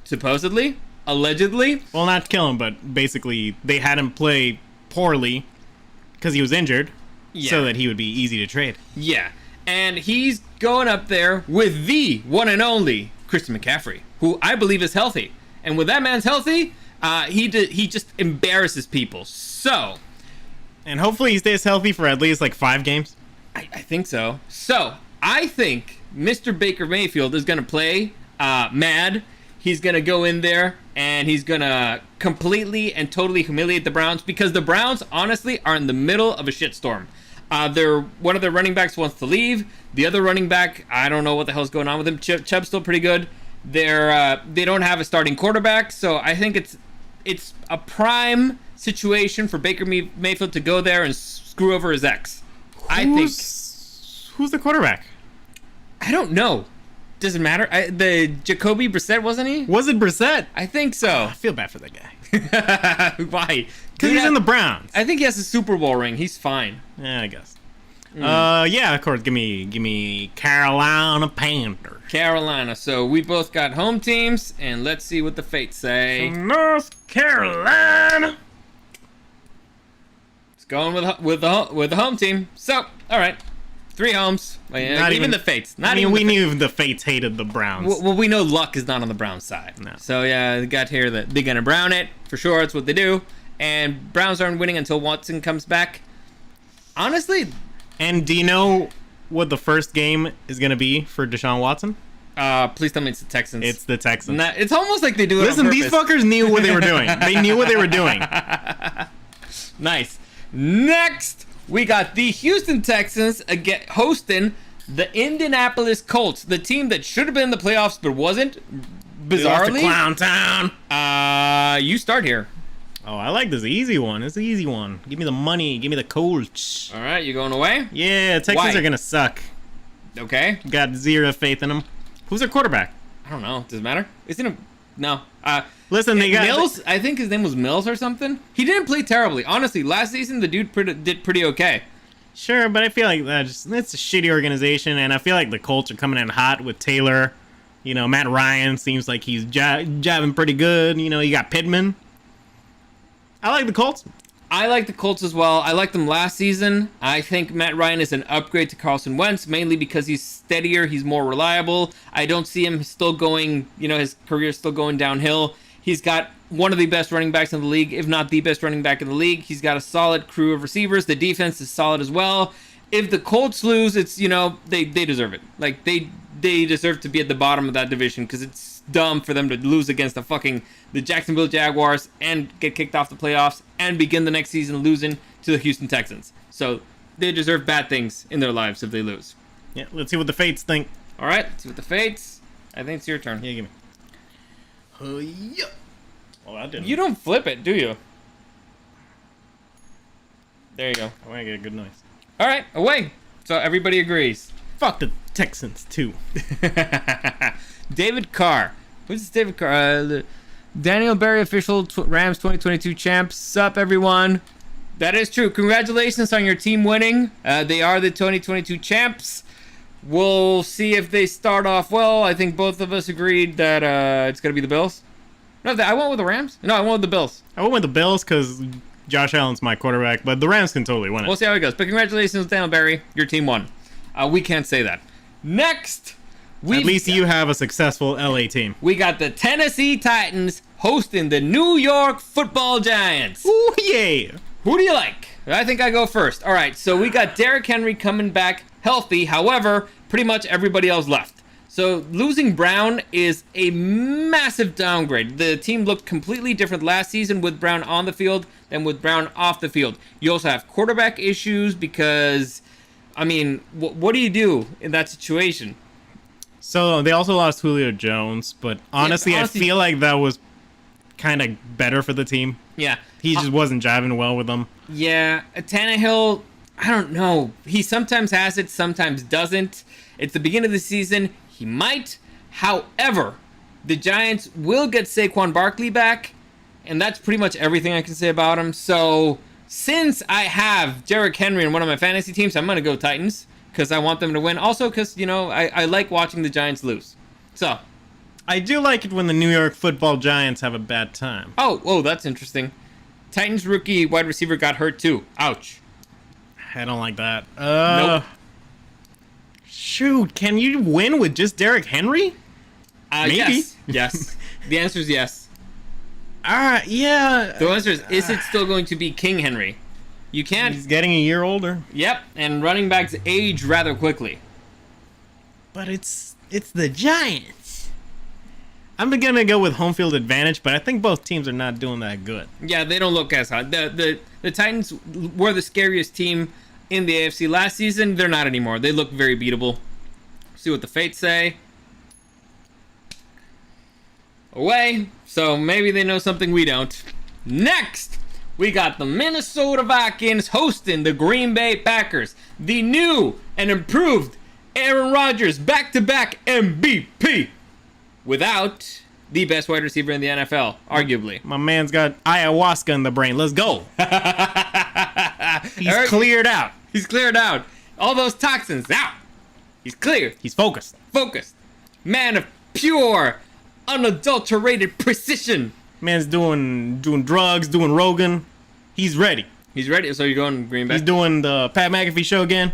[SPEAKER 1] supposedly, allegedly.
[SPEAKER 2] Well, not kill him, but basically they had him play poorly because he was injured, so that he would be easy to trade.
[SPEAKER 1] Yeah, and he's going up there with the one and only Christian McCaffrey, who I believe is healthy. And when that man's healthy, he just embarrasses people. So,
[SPEAKER 2] And hopefully he stays healthy for at least like 5 games.
[SPEAKER 1] I think so. So, I think Mr. Baker Mayfield is going to play mad. He's going to go in there and he's going to completely and totally humiliate the Browns, because the Browns, honestly, are in the middle of a shitstorm. One of their running backs wants to leave. The other running back, I don't know what the hell's going on with him. Chubb's still pretty good. They don't have a starting quarterback, so I think it's a prime situation for Baker Mayfield to go there and screw over his ex.
[SPEAKER 2] Who's the quarterback?
[SPEAKER 1] I don't know. Doesn't matter. The Jacoby Brissett, wasn't he?
[SPEAKER 2] Was it Brissett?
[SPEAKER 1] I think so.
[SPEAKER 2] I feel bad for that guy.
[SPEAKER 1] Why?
[SPEAKER 2] Because he's in the Browns.
[SPEAKER 1] I think he has a Super Bowl ring. He's fine.
[SPEAKER 2] Yeah, I guess. Yeah, of course. Give me Carolina Panthers.
[SPEAKER 1] Carolina. So we both got home teams, and let's see what the fates say.
[SPEAKER 2] North Carolina.
[SPEAKER 1] It's going with the home team. So, all right. 3 homes. Not even the fates.
[SPEAKER 2] We knew the fates hated the Browns.
[SPEAKER 1] Well, we know luck is not on the Browns side.
[SPEAKER 2] No.
[SPEAKER 1] So yeah, they got here that they're gonna brown it for sure. That's what they do. And Browns aren't winning until Watson comes back. Honestly,
[SPEAKER 2] And do you know what the first game is going to be for Deshaun Watson?
[SPEAKER 1] please tell me it's the Texans.
[SPEAKER 2] It's the Texans.
[SPEAKER 1] It's almost like they do it
[SPEAKER 2] Listen,
[SPEAKER 1] on
[SPEAKER 2] these
[SPEAKER 1] purpose.
[SPEAKER 2] fuckers knew what they were doing. They knew what they were doing.
[SPEAKER 1] Nice. Next, we got the Houston Texans hosting the Indianapolis Colts, the team that should have been in the playoffs but wasn't.
[SPEAKER 2] They lost to
[SPEAKER 1] Bizarrely,
[SPEAKER 2] Clown Town.
[SPEAKER 1] you start here.
[SPEAKER 2] Oh, I like this easy one. It's an easy one. Give me the money. Give me the Colts.
[SPEAKER 1] All right, you going away?
[SPEAKER 2] Yeah, Texans
[SPEAKER 1] Why?
[SPEAKER 2] are going to suck.
[SPEAKER 1] Okay.
[SPEAKER 2] Got zero faith in them. Who's their quarterback?
[SPEAKER 1] I don't know. Does it matter? Isn't it? No.
[SPEAKER 2] Listen, they got...
[SPEAKER 1] Mills. I think his name was Mills or something. He didn't play terribly. Honestly, last season the dude did pretty okay.
[SPEAKER 2] Sure, but I feel like it's a shitty organization, and I feel like the Colts are coming in hot with Taylor. You know, Matt Ryan seems like he's jabbing pretty good. You know, you got Pittman. I like the Colts.
[SPEAKER 1] I like the Colts as well. I liked them last season. I think Matt Ryan is an upgrade to Carson Wentz, mainly because he's steadier, he's more reliable. I don't see him still going, his career still going downhill. He's got one of the best running backs in the league, if not the best running back in the league. He's got a solid crew of receivers. The defense is solid as well. If the Colts lose, it's, they deserve it. Like, they deserve to be at the bottom of that division, because it's dumb for them to lose against the Jacksonville Jaguars and get kicked off the playoffs and begin the next season losing to the Houston Texans. So they deserve bad things in their lives if they lose.
[SPEAKER 2] Yeah, let's see what the Fates think.
[SPEAKER 1] All right, let's see what the Fates. I think it's your turn.
[SPEAKER 2] Yeah, give me. Yeah. Oh, I didn't.
[SPEAKER 1] You don't flip it, do you? There you go.
[SPEAKER 2] I want to get a good noise.
[SPEAKER 1] All right, away. So everybody agrees.
[SPEAKER 2] Fuck the Texans, too.
[SPEAKER 1] David Carr. Who's this David Carr? Daniel Berry, official Rams 2022 champs. Sup, everyone? That is true. Congratulations on your team winning. They are the 2022 champs. We'll see if they start off well. I think both of us agreed that it's going to be the Bills. No, I went with the Rams. No, I went with the Bills.
[SPEAKER 2] I went with the Bills because Josh Allen's my quarterback, but the Rams can totally win it.
[SPEAKER 1] We'll see how it goes. But congratulations, Daniel Berry. Your team won. We can't say that. Next.
[SPEAKER 2] At least you have a successful LA team.
[SPEAKER 1] We got the Tennessee Titans hosting the New York Football Giants.
[SPEAKER 2] Ooh, yeah.
[SPEAKER 1] Who do you like? I think I go first. All right, so we got Derrick Henry coming back healthy. However, pretty much everybody else left. So losing Brown is a massive downgrade. The team looked completely different last season with Brown on the field than with Brown off the field. You also have quarterback issues because, I mean, what do you do in that situation?
[SPEAKER 2] So they also lost Julio Jones, but honestly, I feel like that was kind of better for the team.
[SPEAKER 1] Yeah.
[SPEAKER 2] He just wasn't jiving well with them.
[SPEAKER 1] Yeah, Tannehill, I don't know. He sometimes has it, sometimes doesn't. It's the beginning of the season. He might. However, the Giants will get Saquon Barkley back, and that's pretty much everything I can say about him. So, since I have Derrick Henry in one of my fantasy teams, I'm going to go Titans because I want them to win. Also because, you know, I like watching the Giants lose. So,
[SPEAKER 2] I do like it when the New York Football Giants have a bad time.
[SPEAKER 1] Oh, that's interesting. Titans rookie wide receiver got hurt too. Ouch.
[SPEAKER 2] I don't like that.
[SPEAKER 1] Nope.
[SPEAKER 2] Shoot, can you win with just Derrick Henry? Maybe.
[SPEAKER 1] Yes. Yes. The answer is yes.
[SPEAKER 2] Yeah.
[SPEAKER 1] The answer is it still going to be King Henry? You can't.
[SPEAKER 2] He's getting a year older.
[SPEAKER 1] Yep, and running backs age rather quickly.
[SPEAKER 2] But it's the Giants. I'm gonna go with home field advantage, but I think both teams are not doing that good.
[SPEAKER 1] Yeah, they don't look as hot. The Titans were the scariest team in the AFC last season. They're not anymore. They look very beatable. See what the Fates say. Away. So maybe they know something we don't. Next, we got the Minnesota Vikings hosting the Green Bay Packers. The new and improved Aaron Rodgers back-to-back MVP. Without the best wide receiver in the NFL, arguably.
[SPEAKER 2] My man's got ayahuasca in the brain. Let's go. He's cleared out.
[SPEAKER 1] He's cleared out. All those toxins out. He's cleared.
[SPEAKER 2] He's focused.
[SPEAKER 1] Focused. Man of pure, unadulterated precision.
[SPEAKER 2] Man's doing drugs, doing Rogan. He's ready.
[SPEAKER 1] He's ready. So you're going Green Bay?
[SPEAKER 2] He's doing the Pat McAfee show again.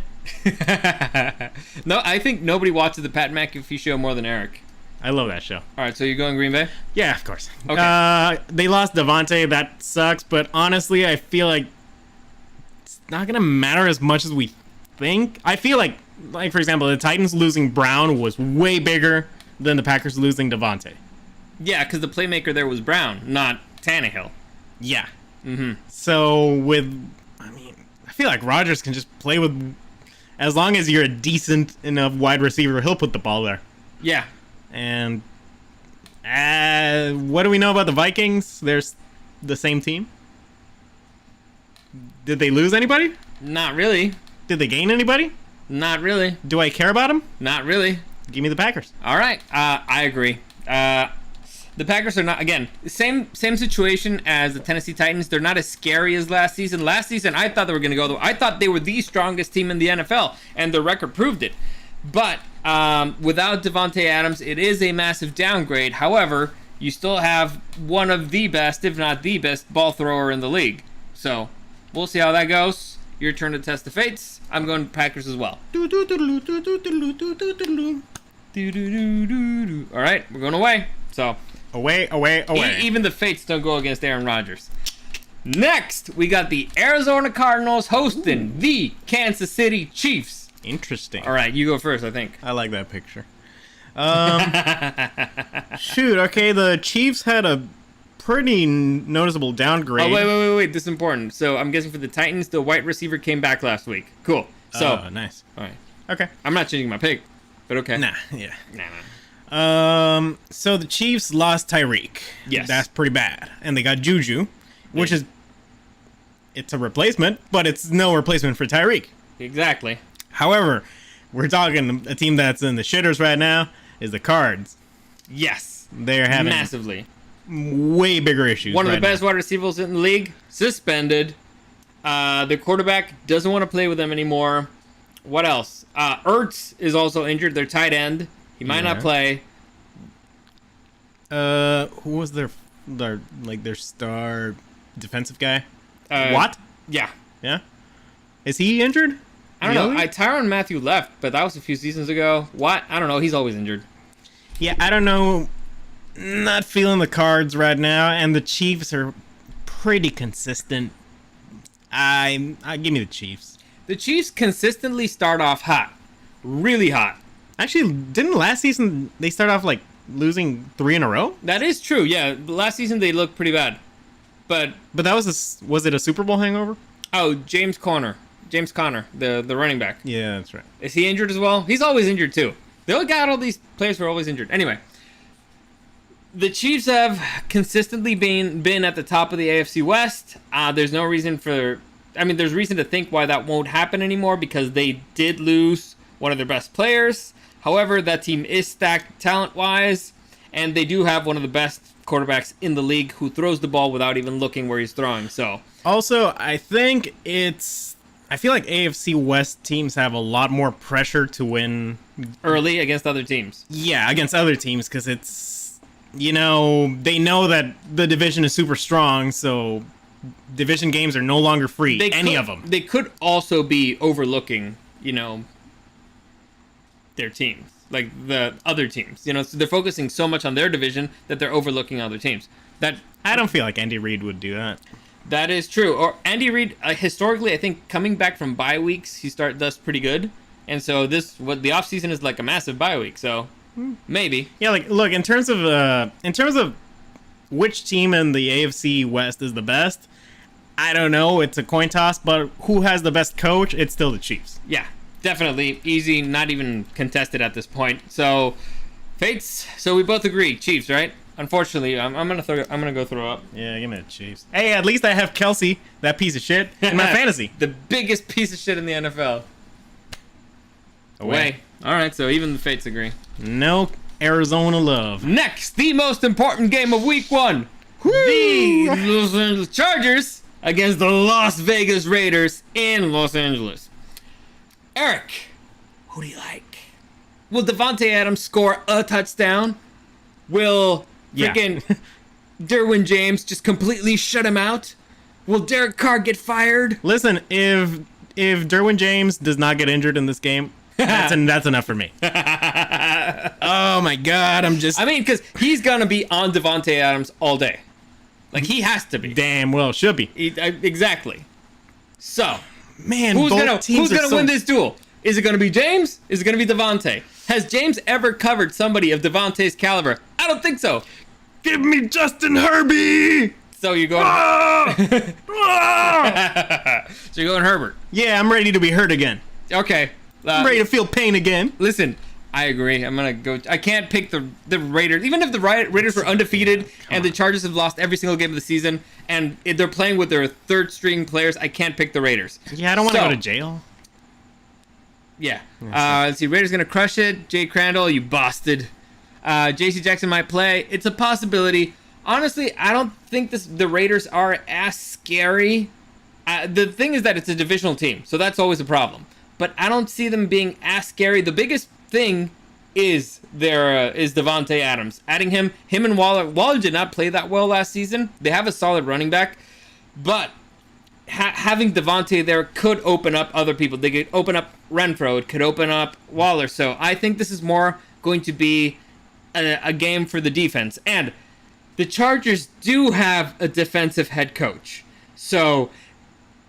[SPEAKER 1] No, I think nobody watches the Pat McAfee show more than Eric.
[SPEAKER 2] I love that show.
[SPEAKER 1] All right, so you're going Green Bay?
[SPEAKER 2] Yeah, of course.
[SPEAKER 1] Okay.
[SPEAKER 2] They lost Devontae. That sucks. But honestly, I feel like it's not going to matter as much as we think. I feel like, for example, the Titans losing Brown was way bigger than the Packers losing Devontae.
[SPEAKER 1] Yeah, because the playmaker there was Brown, not Tannehill.
[SPEAKER 2] Yeah.
[SPEAKER 1] Mm-hmm.
[SPEAKER 2] So I feel like Rodgers can just play with, as long as you're a decent enough wide receiver, he'll put the ball there.
[SPEAKER 1] Yeah.
[SPEAKER 2] And what do we know about the Vikings? They're the same team. Did they lose anybody?
[SPEAKER 1] Not really.
[SPEAKER 2] Did they gain anybody?
[SPEAKER 1] Not really.
[SPEAKER 2] Do I care about them?
[SPEAKER 1] Not really.
[SPEAKER 2] Give me the Packers.
[SPEAKER 1] All right. I agree. The Packers are not, again, same situation as the Tennessee Titans. They're not as scary as last season. Last season, I thought they were going to go, I thought they were the strongest team in the NFL, and their record proved it. But without Devontae Adams, it is a massive downgrade. However, you still have one of the best, if not the best, ball thrower in the league. So, we'll see how that goes. Your turn to test the fates. I'm going Packers as well. All right, we're going away. So,
[SPEAKER 2] away.
[SPEAKER 1] even the fates don't go against Aaron Rodgers. Next, we got the Arizona Cardinals hosting the Kansas City Chiefs.
[SPEAKER 2] Interesting.
[SPEAKER 1] All right, you go first, I think.
[SPEAKER 2] I like that picture. Shoot, okay, the Chiefs had a pretty noticeable downgrade.
[SPEAKER 1] Oh, wait, this is important. So, I'm guessing for the Titans, the white receiver came back last week. Cool. So,
[SPEAKER 2] nice.
[SPEAKER 1] all right.
[SPEAKER 2] Okay.
[SPEAKER 1] I'm not changing my pick, but okay.
[SPEAKER 2] Nah, yeah.
[SPEAKER 1] Nah.
[SPEAKER 2] So the Chiefs lost Tyreek.
[SPEAKER 1] Yes.
[SPEAKER 2] That's pretty bad. And they got Juju, which is, it's a replacement, but it's no replacement for Tyreek.
[SPEAKER 1] Exactly.
[SPEAKER 2] However, we're talking a team that's in the shitters right now is the Cards.
[SPEAKER 1] Yes.
[SPEAKER 2] They're having
[SPEAKER 1] massively
[SPEAKER 2] way bigger issues.
[SPEAKER 1] One of the best wide receivers in the league, suspended. The quarterback doesn't want to play with them anymore. What else? Ertz is also injured. Their tight end. He might not play.
[SPEAKER 2] Who was their star defensive guy? Watt?
[SPEAKER 1] Yeah.
[SPEAKER 2] Yeah. Is he injured?
[SPEAKER 1] I don't know. Tyrann Mathieu left, but that was a few seasons ago. Watt? I don't know. He's always injured.
[SPEAKER 2] Yeah, I don't know. Not feeling the Cards right now, and the Chiefs are pretty consistent. I give me the Chiefs.
[SPEAKER 1] The Chiefs consistently start off hot. Really hot.
[SPEAKER 2] Actually, didn't last season they start off like losing 3 in a row?
[SPEAKER 1] That is true. Yeah, last season they looked pretty bad, but
[SPEAKER 2] that was it a Super Bowl hangover?
[SPEAKER 1] oh, James Conner, the running back.
[SPEAKER 2] Yeah, that's right.
[SPEAKER 1] Is he injured as well? He's always injured too. They all got all these players who are always injured. Anyway, the Chiefs have consistently been at the top of the AFC West. There's no reason there's reason to think why that won't happen anymore because they did lose one of their best players. However, that team is stacked talent-wise, and they do have one of the best quarterbacks in the league who throws the ball without even looking where he's throwing. So,
[SPEAKER 2] also, I feel like AFC West teams have a lot more pressure to win
[SPEAKER 1] early against other teams.
[SPEAKER 2] Yeah, against other teams because it's, they know that the division is super strong, so division games are no longer free. Any of them.
[SPEAKER 1] They could also be overlooking, their teams, like the other teams. So they're focusing so much on their division that they're overlooking other teams.
[SPEAKER 2] I don't feel like Andy Reid would do that.
[SPEAKER 1] That is true. Or Andy Reid, historically, I think coming back from bye weeks, he does pretty good. And so the offseason is like a massive bye week. So maybe.
[SPEAKER 2] Yeah, like look, in terms of which team in the AFC West is the best, I don't know. It's a coin toss, but who has the best coach? It's still the Chiefs.
[SPEAKER 1] Yeah, definitely easy, not even contested at this point. So Fates. So we both agree, Chiefs, right? Unfortunately, I'm gonna go throw up.
[SPEAKER 2] Yeah, give me the Chiefs. Hey, at least I have Kelsey, that piece of shit, in my fantasy.
[SPEAKER 1] The biggest piece of shit in the NFL. Away. All right, so even the Fates agree.
[SPEAKER 2] No Arizona love.
[SPEAKER 1] Next, the most important game of Week 1. The Los Angeles Chargers against the Las Vegas Raiders in Los Angeles. Eric, who do you like? Will Devontae Adams score a touchdown? Will freaking Derwin James just completely shut him out? Will Derek Carr get fired?
[SPEAKER 2] Listen, if Derwin James does not get injured in this game, that's enough for me. Oh my God,
[SPEAKER 1] because he's gonna be on Devontae Adams all day. Like he has to be.
[SPEAKER 2] Damn well should be.
[SPEAKER 1] Exactly. So,
[SPEAKER 2] man,
[SPEAKER 1] who's gonna win this duel? Is it gonna be James? Is it gonna be Devontae? Has James ever covered somebody of Devontae's caliber? I don't think so.
[SPEAKER 2] Give me Justin Herbie.
[SPEAKER 1] So you're going. So you're going Herbert.
[SPEAKER 2] Yeah, I'm ready to be hurt again.
[SPEAKER 1] Okay.
[SPEAKER 2] I'm ready to feel pain again.
[SPEAKER 1] Listen, I agree. I'm gonna go. I can't pick the Raiders, even if the Raiders were undefeated and the Chargers have lost every single game of the season, and they're playing with their third string players. I can't pick the Raiders.
[SPEAKER 2] Yeah, I don't want to go to jail.
[SPEAKER 1] Yeah. Let's see. Raiders gonna crush it. Jay Crandall, you busted. J.C. Jackson might play. It's a possibility. Honestly, I don't think the Raiders are as scary. The thing is that it's a divisional team, so that's always a problem. But I don't see them being as scary. The biggest thing is Devontae Adams. Adding him and Waller. Waller did not play that well last season. They have a solid running back, but having Devontae there could open up other people. They could open up Renfro. It could open up Waller. So I think this is more going to be a game for the defense. And the Chargers do have a defensive head coach, so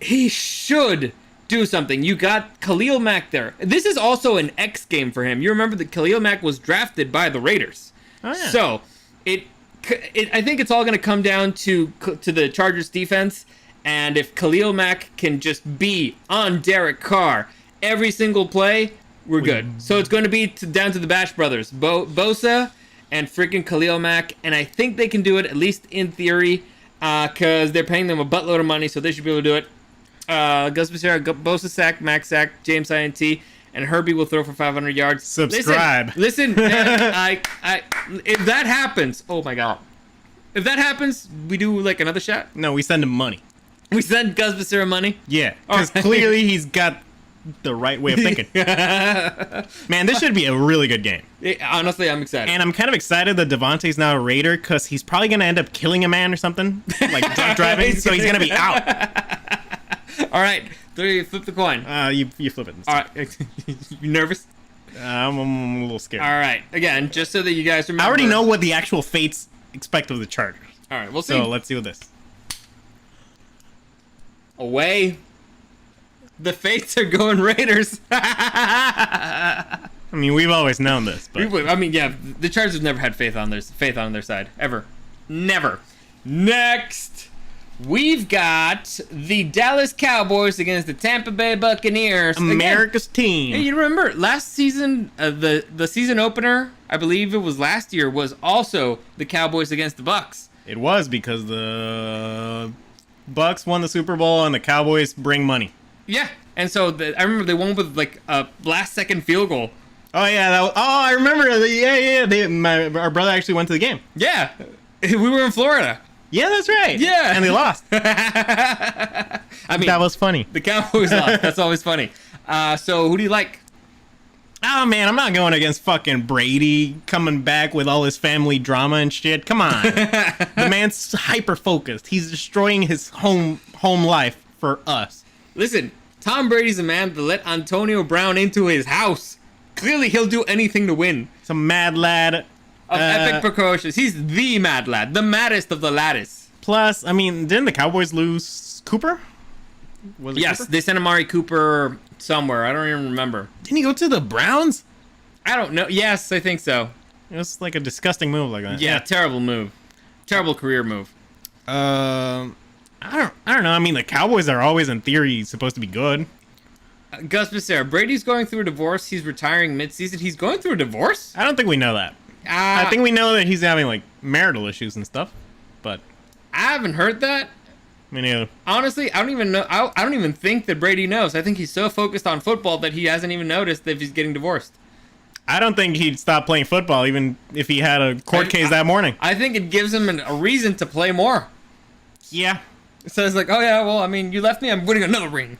[SPEAKER 1] he should do something. You got Khalil Mack there. This is also an X game for him. You remember that Khalil Mack was drafted by the Raiders.
[SPEAKER 2] Oh, yeah.
[SPEAKER 1] So I think it's all going to come down to the Chargers defense. And if Khalil Mack can just be on Derek Carr every single play, we're good. So it's going to be down to the Bash brothers, Bosa and freaking Khalil Mack. And I think they can do it, at least in theory, because they're paying them a buttload of money, so they should be able to do it. Gus Becerra, Bosa sack, Max sack, James INT, and Herbie will throw for 500 yards.
[SPEAKER 2] Subscribe.
[SPEAKER 1] Listen, man, if that happens, oh my God. If that happens, we do like another shot?
[SPEAKER 2] No, we send him money.
[SPEAKER 1] We send Gus Becerra money?
[SPEAKER 2] Yeah, because clearly he's got the right way of thinking. Man, this should be a really good game.
[SPEAKER 1] Honestly, I'm excited.
[SPEAKER 2] And I'm kind of excited that Devontae's now a Raider because he's probably going to end up killing a man or something, like drunk driving, so he's going to be out.
[SPEAKER 1] All right, flip the coin.
[SPEAKER 2] You flip it.
[SPEAKER 1] All right. You nervous?
[SPEAKER 2] I'm a little scared.
[SPEAKER 1] All right. Again, just so that you guys remember.
[SPEAKER 2] I already know what the actual fates expect of the Chargers.
[SPEAKER 1] All right, we'll see.
[SPEAKER 2] So let's see what this.
[SPEAKER 1] Away. The fates are going Raiders.
[SPEAKER 2] I mean, we've always known this, but
[SPEAKER 1] I mean, yeah, the Chargers have never had faith on their side ever, never. Next, we've got the Dallas Cowboys against the Tampa Bay Buccaneers.
[SPEAKER 2] America's
[SPEAKER 1] Again,
[SPEAKER 2] team.
[SPEAKER 1] you remember last season, the season opener, I believe it was last year, was also the Cowboys against the Bucks.
[SPEAKER 2] It was because the Bucks won the Super Bowl and the Cowboys bring money.
[SPEAKER 1] Yeah, and so I remember they won with like a last-second field goal.
[SPEAKER 2] Oh yeah, I remember. Our brother actually went to the game.
[SPEAKER 1] Yeah, we were in Florida.
[SPEAKER 2] Yeah, that's right.
[SPEAKER 1] Yeah,
[SPEAKER 2] and they lost.
[SPEAKER 1] I mean,
[SPEAKER 2] that was funny.
[SPEAKER 1] The Cowboys lost. That's always funny. So who do you like?
[SPEAKER 2] Oh man, I'm not going against fucking Brady coming back with all his family drama and shit. Come on, the man's hyper focused. He's destroying his home life for us.
[SPEAKER 1] Listen, Tom Brady's a man that let Antonio Brown into his house. Clearly, he'll do anything to win.
[SPEAKER 2] Some mad lad.
[SPEAKER 1] Of epic precocious. He's the mad lad. The maddest of the laddies.
[SPEAKER 2] Plus, I mean, didn't the Cowboys lose Cooper? Was it
[SPEAKER 1] Yes,
[SPEAKER 2] Cooper?
[SPEAKER 1] they sent Amari Cooper somewhere. I don't even remember.
[SPEAKER 2] Didn't he go to the Browns?
[SPEAKER 1] I don't know. Yes, I think so.
[SPEAKER 2] It was like a disgusting move like that.
[SPEAKER 1] Yeah, terrible move. Terrible career move.
[SPEAKER 2] I don't know. I mean, the Cowboys are always, in theory, supposed to be good.
[SPEAKER 1] Gus Becerra, Brady's going through a divorce. He's retiring mid-season. He's going through a divorce?
[SPEAKER 2] I don't think we know that. I think we know that he's having, like, marital issues and stuff, but
[SPEAKER 1] I haven't heard that.
[SPEAKER 2] me neither.
[SPEAKER 1] Honestly, I don't even know. I don't even think that Brady knows. I think he's so focused on football that he hasn't even noticed that he's getting divorced.
[SPEAKER 2] I don't think he'd stop playing football even if he had a court case that morning.
[SPEAKER 1] I think it gives him a reason to play more.
[SPEAKER 2] Yeah.
[SPEAKER 1] So it's like, oh yeah, well, I mean, you left me. I'm winning another ring.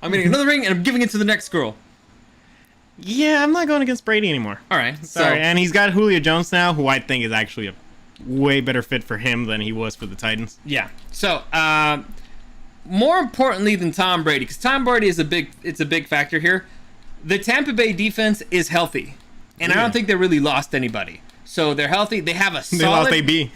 [SPEAKER 1] I'm getting another ring, and I'm giving it to the next girl.
[SPEAKER 2] Yeah, I'm not going against Brady anymore.
[SPEAKER 1] All right.
[SPEAKER 2] Sorry, and he's got Julio Jones now, who I think is actually a way better fit for him than he was for the Titans.
[SPEAKER 1] Yeah. So, more importantly than Tom Brady, because Tom Brady is a big factor here. The Tampa Bay defense is healthy, and I don't think they really lost anybody. So they're healthy. They have a solid.
[SPEAKER 2] They lost AB.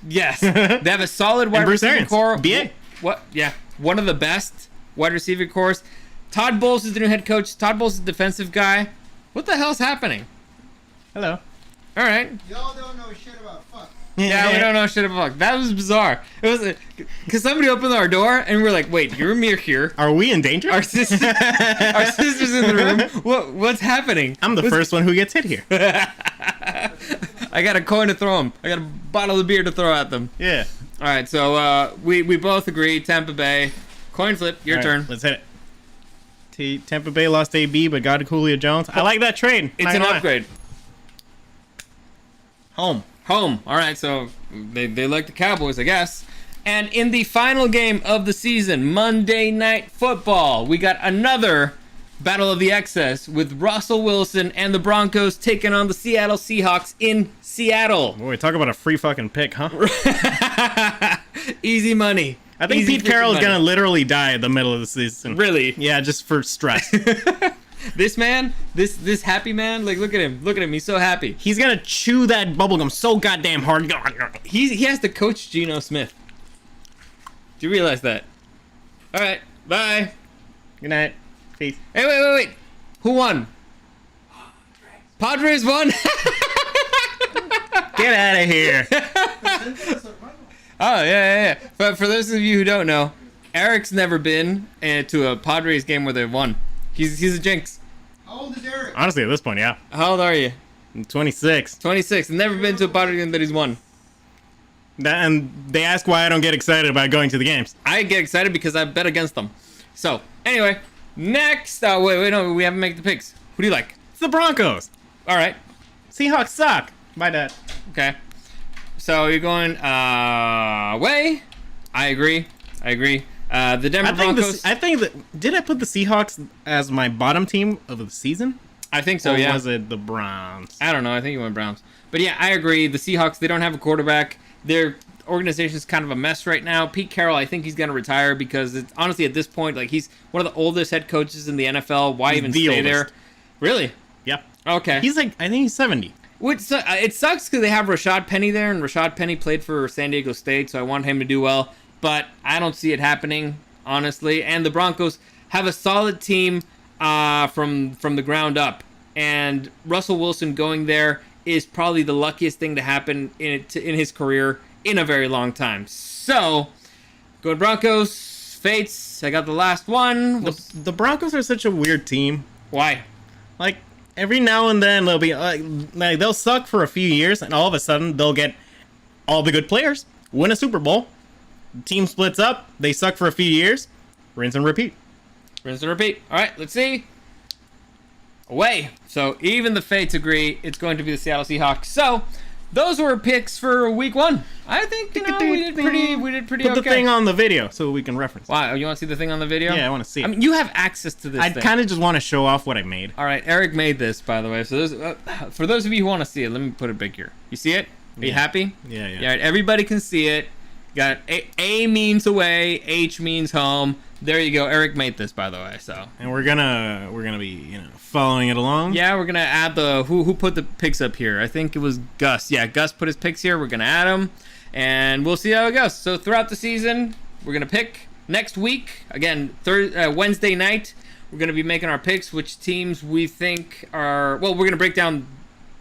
[SPEAKER 1] Yes, they have a solid wide receiver core.
[SPEAKER 2] BA.
[SPEAKER 1] What? Yeah, one of the best wide receiver cores. Todd Bowles is the new head coach. Todd Bowles is the defensive guy. What the hell's happening?
[SPEAKER 2] Hello.
[SPEAKER 1] All right.
[SPEAKER 4] Y'all don't know shit about fuck.
[SPEAKER 1] Yeah, we don't know shit about fuck. That was bizarre. It was because somebody opened our door and we're like, "Wait, you're here?
[SPEAKER 2] Are we in danger?
[SPEAKER 1] Our sister's in the room. What's happening?"
[SPEAKER 2] I'm the first one who gets hit here.
[SPEAKER 1] I got a coin to throw them. I got a bottle of beer to throw at them.
[SPEAKER 2] Yeah.
[SPEAKER 1] All right, so we both agree. Tampa Bay, coin flip. Your turn.
[SPEAKER 2] Let's hit it. Tampa Bay lost AB, but got Julio Jones. I like that trade.
[SPEAKER 1] It's an upgrade.
[SPEAKER 2] Home.
[SPEAKER 1] All right, so they like the Cowboys, I guess. And in the final game of the season, Monday Night Football, we got another Battle of the Exes with Russell Wilson and the Broncos taking on the Seattle Seahawks in Seattle.
[SPEAKER 2] Boy, talk about a free fucking pick, huh?
[SPEAKER 1] Easy money.
[SPEAKER 2] I think
[SPEAKER 1] Easy
[SPEAKER 2] Pete Carroll is
[SPEAKER 1] money.
[SPEAKER 2] gonna literally die at the middle of the season.
[SPEAKER 1] Really?
[SPEAKER 2] Yeah, just for stress.
[SPEAKER 1] This man, this happy man, like look at him, he's so happy.
[SPEAKER 2] He's gonna chew that bubblegum so goddamn hard.
[SPEAKER 1] He has to coach Geno Smith. Do you realize that? All right, bye.
[SPEAKER 2] Good night. Peace.
[SPEAKER 1] Hey, wait. Who won? Padres won.
[SPEAKER 2] Get out of here.
[SPEAKER 1] Oh yeah. But for those of you who don't know, Eric's never been to a Padres game where they won. He's a jinx.
[SPEAKER 4] How old is Eric?
[SPEAKER 2] Honestly, at this point, yeah.
[SPEAKER 1] How old are you?
[SPEAKER 2] I'm 26.
[SPEAKER 1] 26. Never been to a Padres game that he's won.
[SPEAKER 2] And they ask why I don't get excited about going to the games.
[SPEAKER 1] I get excited because I bet against them. So anyway, next. Wait, no, we haven't made the picks. Who do you like?
[SPEAKER 2] It's the Broncos.
[SPEAKER 1] All right.
[SPEAKER 2] Seahawks suck. Bye, Dad.
[SPEAKER 1] Okay. So you're going away. I agree. The Denver Broncos.
[SPEAKER 2] I think that. Did I put the Seahawks as my bottom team of the season?
[SPEAKER 1] I think so.
[SPEAKER 2] Or
[SPEAKER 1] Yeah.
[SPEAKER 2] was it the Browns?
[SPEAKER 1] I don't know. I think you went Browns. But yeah, I agree. The Seahawks, they don't have a quarterback. Their organization's kind of a mess right now. Pete Carroll, I think he's going to retire because it's, honestly, at this point, like he's one of the oldest head coaches in the NFL. Why even
[SPEAKER 2] the
[SPEAKER 1] stay
[SPEAKER 2] oldest.
[SPEAKER 1] there? Really?
[SPEAKER 2] Yep.
[SPEAKER 1] Okay.
[SPEAKER 2] He's like, I think he's 70.
[SPEAKER 1] Which it sucks because they have Rashad Penny there, and Rashad Penny played for San Diego State, so I want him to do well. But I don't see it happening, honestly. And the Broncos have a solid team from the ground up. and Russell Wilson going there is probably the luckiest thing to happen in his career in a very long time. So, go Broncos, Fates. I got the last one.
[SPEAKER 2] The Broncos are such a weird team.
[SPEAKER 1] Why?
[SPEAKER 2] Like, every now and then they'll be like they'll suck for a few years, and all of a sudden they'll get all the good players, win a Super Bowl, team splits up, they suck for a few years, rinse and repeat.
[SPEAKER 1] Rinse and repeat. All right, let's see. Away. So even the Fates agree it's going to be the Seattle Seahawks. So those were picks for week 1. I think we did pretty
[SPEAKER 2] Put
[SPEAKER 1] okay.
[SPEAKER 2] the thing on the video so we can reference it.
[SPEAKER 1] Wow, you want to see the thing on the video?
[SPEAKER 2] Yeah, I want to see it.
[SPEAKER 1] I mean, you have access to this
[SPEAKER 2] I
[SPEAKER 1] thing.
[SPEAKER 2] kind of just want to show off what I made.
[SPEAKER 1] All right, Eric made this, by the way. So for those of you who want to see it, let me put it big here. You see it? Are you happy?
[SPEAKER 2] Yeah.
[SPEAKER 1] Yeah, everybody can see it. Got A means away, H means home. There you go. Eric made this, by the way. So.
[SPEAKER 2] And we're gonna be following it along.
[SPEAKER 1] Yeah, we're gonna add the who put the picks up here. I think it was Gus. Yeah, Gus put his picks here. We're gonna add them, and we'll see how it goes. So throughout the season, we're gonna pick next week again. Wednesday night, we're gonna be making our picks. Which teams we think are well. We're gonna break down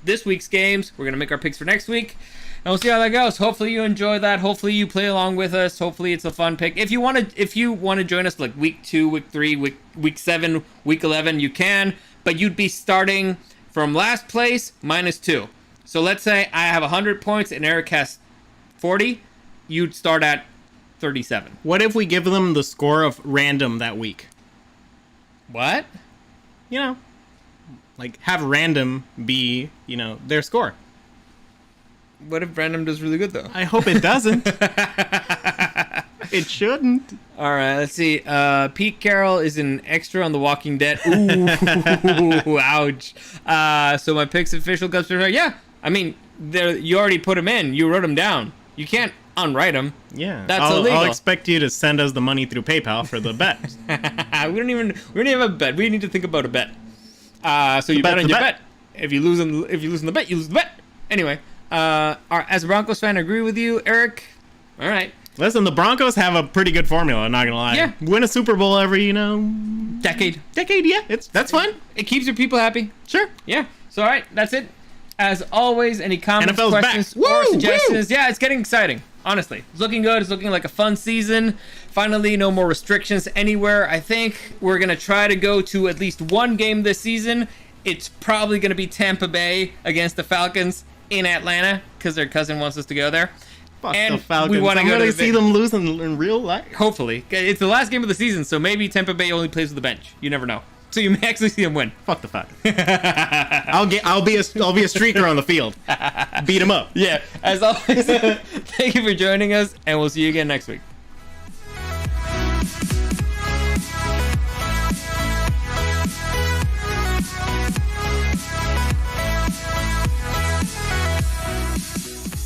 [SPEAKER 1] this week's games. We're gonna make our picks for next week. And we'll see how that goes. Hopefully you enjoy that. Hopefully you play along with us. Hopefully it's a fun pick. If you want to join us like week 2, week 3, week 7, week 11, you can. But you'd be starting from last place -2. So let's say I have 100 points and Eric has 40. You'd start at 37.
[SPEAKER 2] What if we give them the score of random that week?
[SPEAKER 1] What?
[SPEAKER 2] Like have random be their score.
[SPEAKER 1] What if random does really good though?
[SPEAKER 2] I hope it doesn't. It shouldn't.
[SPEAKER 1] All right, let's see. Pete Carroll is an extra on The Walking Dead. Ooh, ouch. So my pick's official. Yeah, I mean, you already put them in. You wrote them down. You can't unwrite them.
[SPEAKER 2] Yeah,
[SPEAKER 1] That's illegal.
[SPEAKER 2] I'll expect you to send us the money through PayPal for the bet.
[SPEAKER 1] we don't even have a bet. We need to think about a bet. So you bet on your bet. If you lose in the bet, you lose the bet. Anyway, as a Broncos fan, I agree with you, Eric. All right.
[SPEAKER 2] Listen, the Broncos have a pretty good formula, I'm not gonna lie.
[SPEAKER 1] Yeah.
[SPEAKER 2] Win a Super Bowl every,
[SPEAKER 1] Decade.
[SPEAKER 2] yeah. That's fine.
[SPEAKER 1] It keeps your people happy.
[SPEAKER 2] Sure.
[SPEAKER 1] Yeah. So, all right, that's it. As always, any comments,
[SPEAKER 2] NFL's
[SPEAKER 1] questions,
[SPEAKER 2] back.
[SPEAKER 1] or
[SPEAKER 2] Woo,
[SPEAKER 1] suggestions?
[SPEAKER 2] woo.
[SPEAKER 1] Yeah, it's getting exciting. Honestly, it's looking good. It's looking like a fun season. Finally, no more restrictions anywhere. I think we're gonna try to go to at least one game this season. It's probably gonna be Tampa Bay against the Falcons in Atlanta because their cousin wants us to go there.
[SPEAKER 2] Fuck
[SPEAKER 1] And
[SPEAKER 2] the Falcons.
[SPEAKER 1] we wanna
[SPEAKER 2] I'm
[SPEAKER 1] go to
[SPEAKER 2] gonna
[SPEAKER 1] the
[SPEAKER 2] see them lose in real life.
[SPEAKER 1] Hopefully, it's the last game of the season, so maybe Tampa Bay only plays with the bench. You never know. So you may actually see them win.
[SPEAKER 2] Fuck the Falcons. I'll be a streaker on the field. Beat them up.
[SPEAKER 1] Yeah. As always, thank you for joining us, and we'll see you again next week.